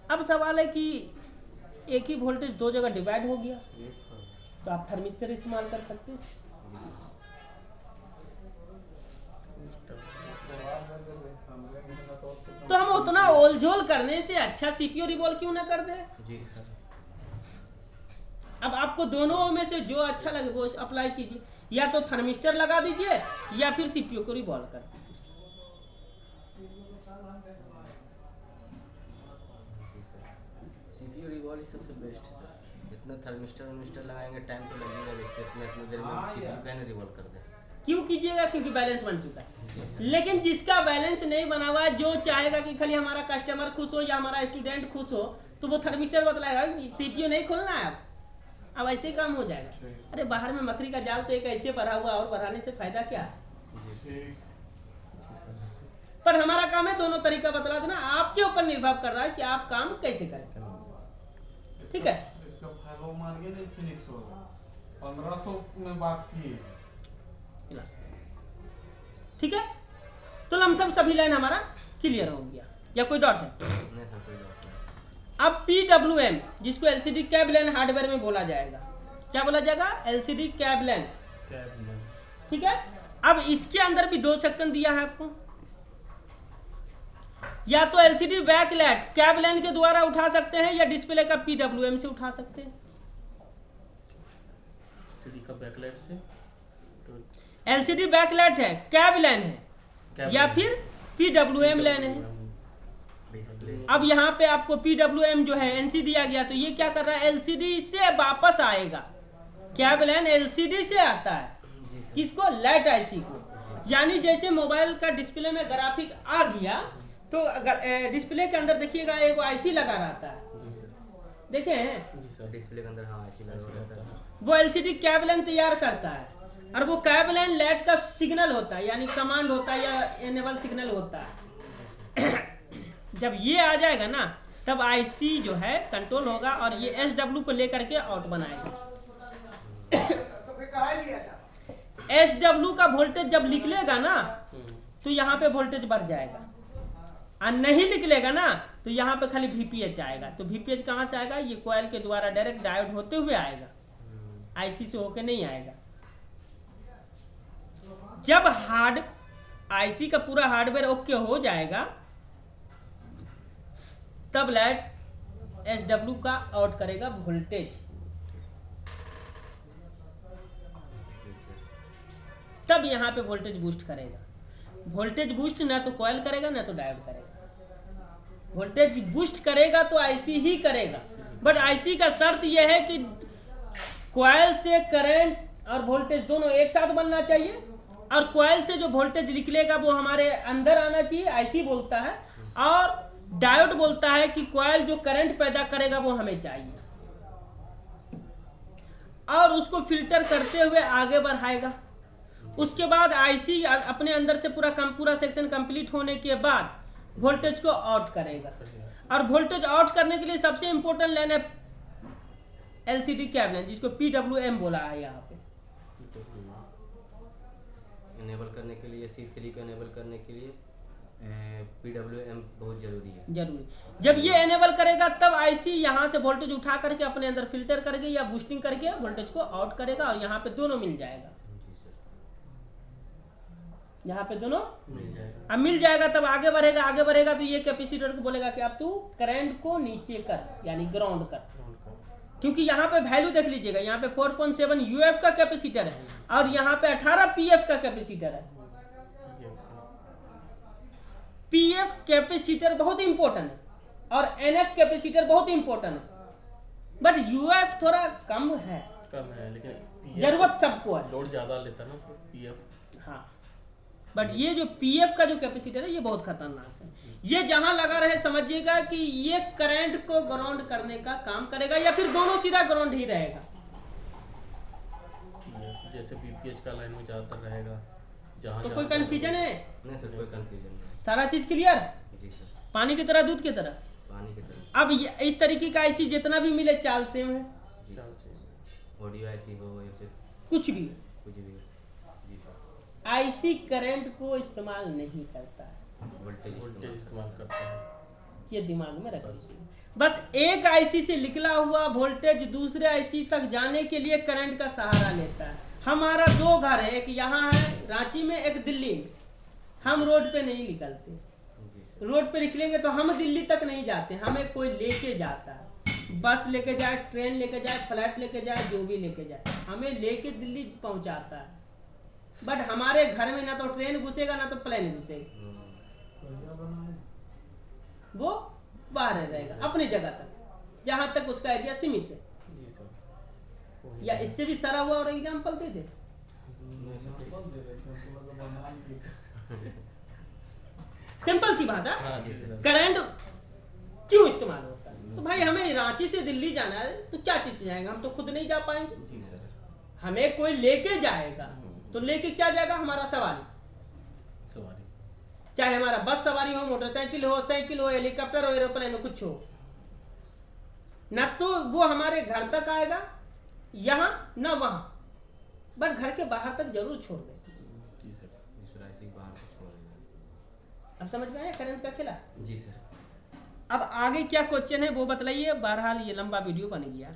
अब सवाल है कि एक ही वोल्टेज 2 जगह डिवाइड हो गया, तो आप थर्मिस्टर इस्तेमाल कर सकते हैं। तो हम उतना ओलझोल करने से अच्छा CPU रिवॉल्व क्यों ना कर दे। जी सर, अब आपको दोनों में से जो अच्छा लगे वो अप्लाई कीजिए, या तो थर्मिस्टर लगा दीजिए या फिर CPU को रिवॉल्व कर दीजिए। जी सर, CPU रिवॉल्व ही सबसे बेस्ट है सर। जितना थर्मिस्टर लगाएंगे टाइम तो लगेगा, जैसे इतनी देर में CPU का रिवॉल्व कर दे। क्यों कीजिएगा? क्योंकि बैलेंस बन चुका है। जी सर, लेकिन जिसका बैलेंस नहीं बना हुआ है, जो चाहेगा कि खाली हमारा कस्टमर खुश हो या हमारा स्टूडेंट खुश हो, तो वो थर्मिस्टर बतलाएगा CPU नहीं खोलना है, अब ऐसे ही काम हो जाएगा। अरे बाहर में मकड़ी का जाल तो एक ऐसे भरा हुआ, और बढ़ाने से फायदा क्या है? जी पर हमारा काम है दोनों तरीका बतला देना, आपके ऊपर निर्भर कर रहा है कि आप काम कैसे करें। ठीक है, इसका फाइलों मान गए नहीं, फिनिक्स होगा 1500 में बात की। ठीक है, तो लमसम सभी लाइन हमारा क्लियर हो गया, या कोई डॉट है? नहीं सर, कोई बात नहीं। अब PWM जिसको LCD कैब लैन हार्डवेयर में बोला जाएगा, क्या बोला जाएगा? LCD कैब लैन, ठीक है। अब इसके अंदर भी दो सेक्शन दिया है आपको, या तो LCD बैकलाइट कैब लैन के द्वारा उठा सकते हैं या डिस्प्ले का PWM से उठा सकते हैं। LCD का बैकलाइट से तो LCD बैकलाइट है, कैब लैन है, कैब या लैन। फिर PWM लैन है। अब यहाँ पे आपको PWM जो है NC दिया गया, तो ये क्या कर रहा है? LCD से वापस आएगा। कैब लैन LCD से आता है, जी सर। किसको? लाइट IC को। यानी जैसे मोबाइल का डिस्प्ले में ग्राफिक आ गया तो डिस्प्ले के अंदर देखिएगा एक IC लगा रहता है, जी सर, देखे हैं? जी सर। डिस्प्ले के अंदर हाँ ऐसी लगा रहता है सर। वो LCD कैब लैन तैयार करता है, और वो कैब लैन लाइट का सिग्नल होता है, यानी कमांड होता है या एनेबल सिग्नल होता है। जब ये आ जाएगा ना, तब IC जो है कंट्रोल होगा और ये SW को लेकर के आउट बनाएगा। SW का वोल्टेज जब निकलेगा ना, तो यहाँ पे वोल्टेज बढ़ जाएगा, और नहीं निकलेगा ना तो यहाँ पे खाली VPH आएगा। तो VPH कहाँ से आएगा? ये कॉइल के द्वारा डायरेक्ट डायोड होते हुए आएगा, IC से होके नहीं आएगा। जब IC का पूरा हार्डवेयर ओके हो जाएगा, तब लाइट SW का आउट करेगा वोल्टेज, तब यहाँ पे वोल्टेज बूस्ट करेगा। वोल्टेज बूस्ट ना तो कॉइल करेगा ना तो डायोड करेगा। वोल्टेज बूस्ट करेगा तो IC ही करेगा, बट IC का शर्त यह है कि कॉइल से करंट और वोल्टेज दोनों एक साथ बनना चाहिए, और कॉइल से जो वोल्टेज निकलेगा वो हमारे अंदर आना चाहिए, IC बोलता है, और डायोड बोलता है कि कॉइल जो करंट पैदा करेगा वो हमें चाहिए, और उसको फिल्टर करते हुए आगे बढ़ाएगा। उसके बाद IC अपने अंदर से पूरा सेक्शन कंप्लीट होने के बाद वोल्टेज को आउट करेगा, और वोल्टेज आउट करने के लिए सबसे इंपॉर्टेंट लाइन है LCD कैब लाइन, जिसको PWM बोला है यहाँ पे। इनेबल करने के लिए C3 को इनेबल करने के लिए PWM बहुत जरूरी है। जरूरी, जब ये एनेबल करेगा तब IC यहाँ से वोल्टेज उठा करके अपने अंदर फिल्टर करके या बूस्टिंग करके वोल्टेज को आउट करेगा, और यहाँ पे दोनों मिल जाएगा। जी सर, यहाँ पे दोनों मिल जाएगा। अब मिल जाएगा, तब आगे बढ़ेगा। आगे बढ़ेगा तो ये कैपेसिटर को बोलेगा कि अब तू करंट को नीचे कर, यानी ग्राउंड कर, क्योंकि यहाँ पे वैल्यू देख लीजिएगा, यहाँ पे 4.7 UF का कैपेसिटर है और यहाँ पे 18 PF का कैपेसिटर है। PF कैपेसिटर बहुत इंपॉर्टेंट है और NF कैपेसिटर बहुत इंपॉर्टेंट है, बट UF थोड़ा कम है, लेकिन PF जरूरत सबको है, लोड ज्यादा लेता है ना PF। हाँ, बट ये जो PF का जो कैपेसिटर है ये बहुत खतरनाक है। ये जहां लगा रहे समझिएगा कि ये करंट को ग्राउंड करने का काम करेगा, या फिर दोनों सिरा ग्राउंड ही रहेगा। जैसे BPH का लाइन में ज्यादातर रहेगा, जहाँ तो कोई कंफ्यूजन है? नहीं सर, कोई कंफ्यूजन नहीं। सारा चीज क्लियर? जी सर, पानी की तरह दूध की तरह। पानी की तरह। अब इस तरीके का IC जितना भी मिले चाल सेम है, जी सर, ऑडियो IC हो या फिर कुछ भी। कुछ भी हो। जी सर, IC करंट को इस्तेमाल नहीं करता है, वोल्टेज इस्तेमाल करते हैं। ये दिमाग में रखिए। बस एक IC से निकला हुआ वोल्टेज दूसरे IC तक जाने के लिए करंट का सहारा लेता है। हमारा दो घर है, एक यहाँ है रांची में, एक दिल्ली में। हम रोड पे नहीं निकलते, जी सर, रोड पे निकलेंगे तो हम दिल्ली तक नहीं जाते, हमें कोई लेके जाता है, बस लेके जाए, ट्रेन लेके जाए, फ्लाइट लेके जाए, जो भी लेके जाए, हमें लेके दिल्ली पहुंचाता है। बट हमारे घर में ना तो ट्रेन घुसेगा ना तो प्लेन घुसेगा, वो बाहर रहेगा अपनी जगह तक, जहां तक उसका एरिया सीमित है। जी सर, या इससे भी सरा हुआ और एग्जाम्पल दे दे। सिंपल सी भाषा, हाँ जी सर। करंट क्यों इस्तेमाल होता है? तो भाई हमें रांची से दिल्ली जाना है तो क्या चीज से जाएंगे, हम तो खुद नहीं जा पाएंगे, जी सर, हमें कोई लेके जाएगा। तो लेके क्या जाएगा? हमारा सवारी, सवारी, चाहे हमारा बस सवारी हो, मोटरसाइकिल हो, साइकिल हो, हेलीकॉप्टर हो, एरोप्लेन हो, कुछ हो ना, तो वो हमारे घर तक आएगा यहाँ ना वहां, बट घर के बाहर तक जरूर छोड़ दे। जी सर, इस IC बाहर को छोड़ देगा। अब समझ में आया करंट का खेला? जी सर, अब आगे क्या क्वेश्चन है वो बतलाइए, बहरहाल ये लंबा वीडियो बन गया।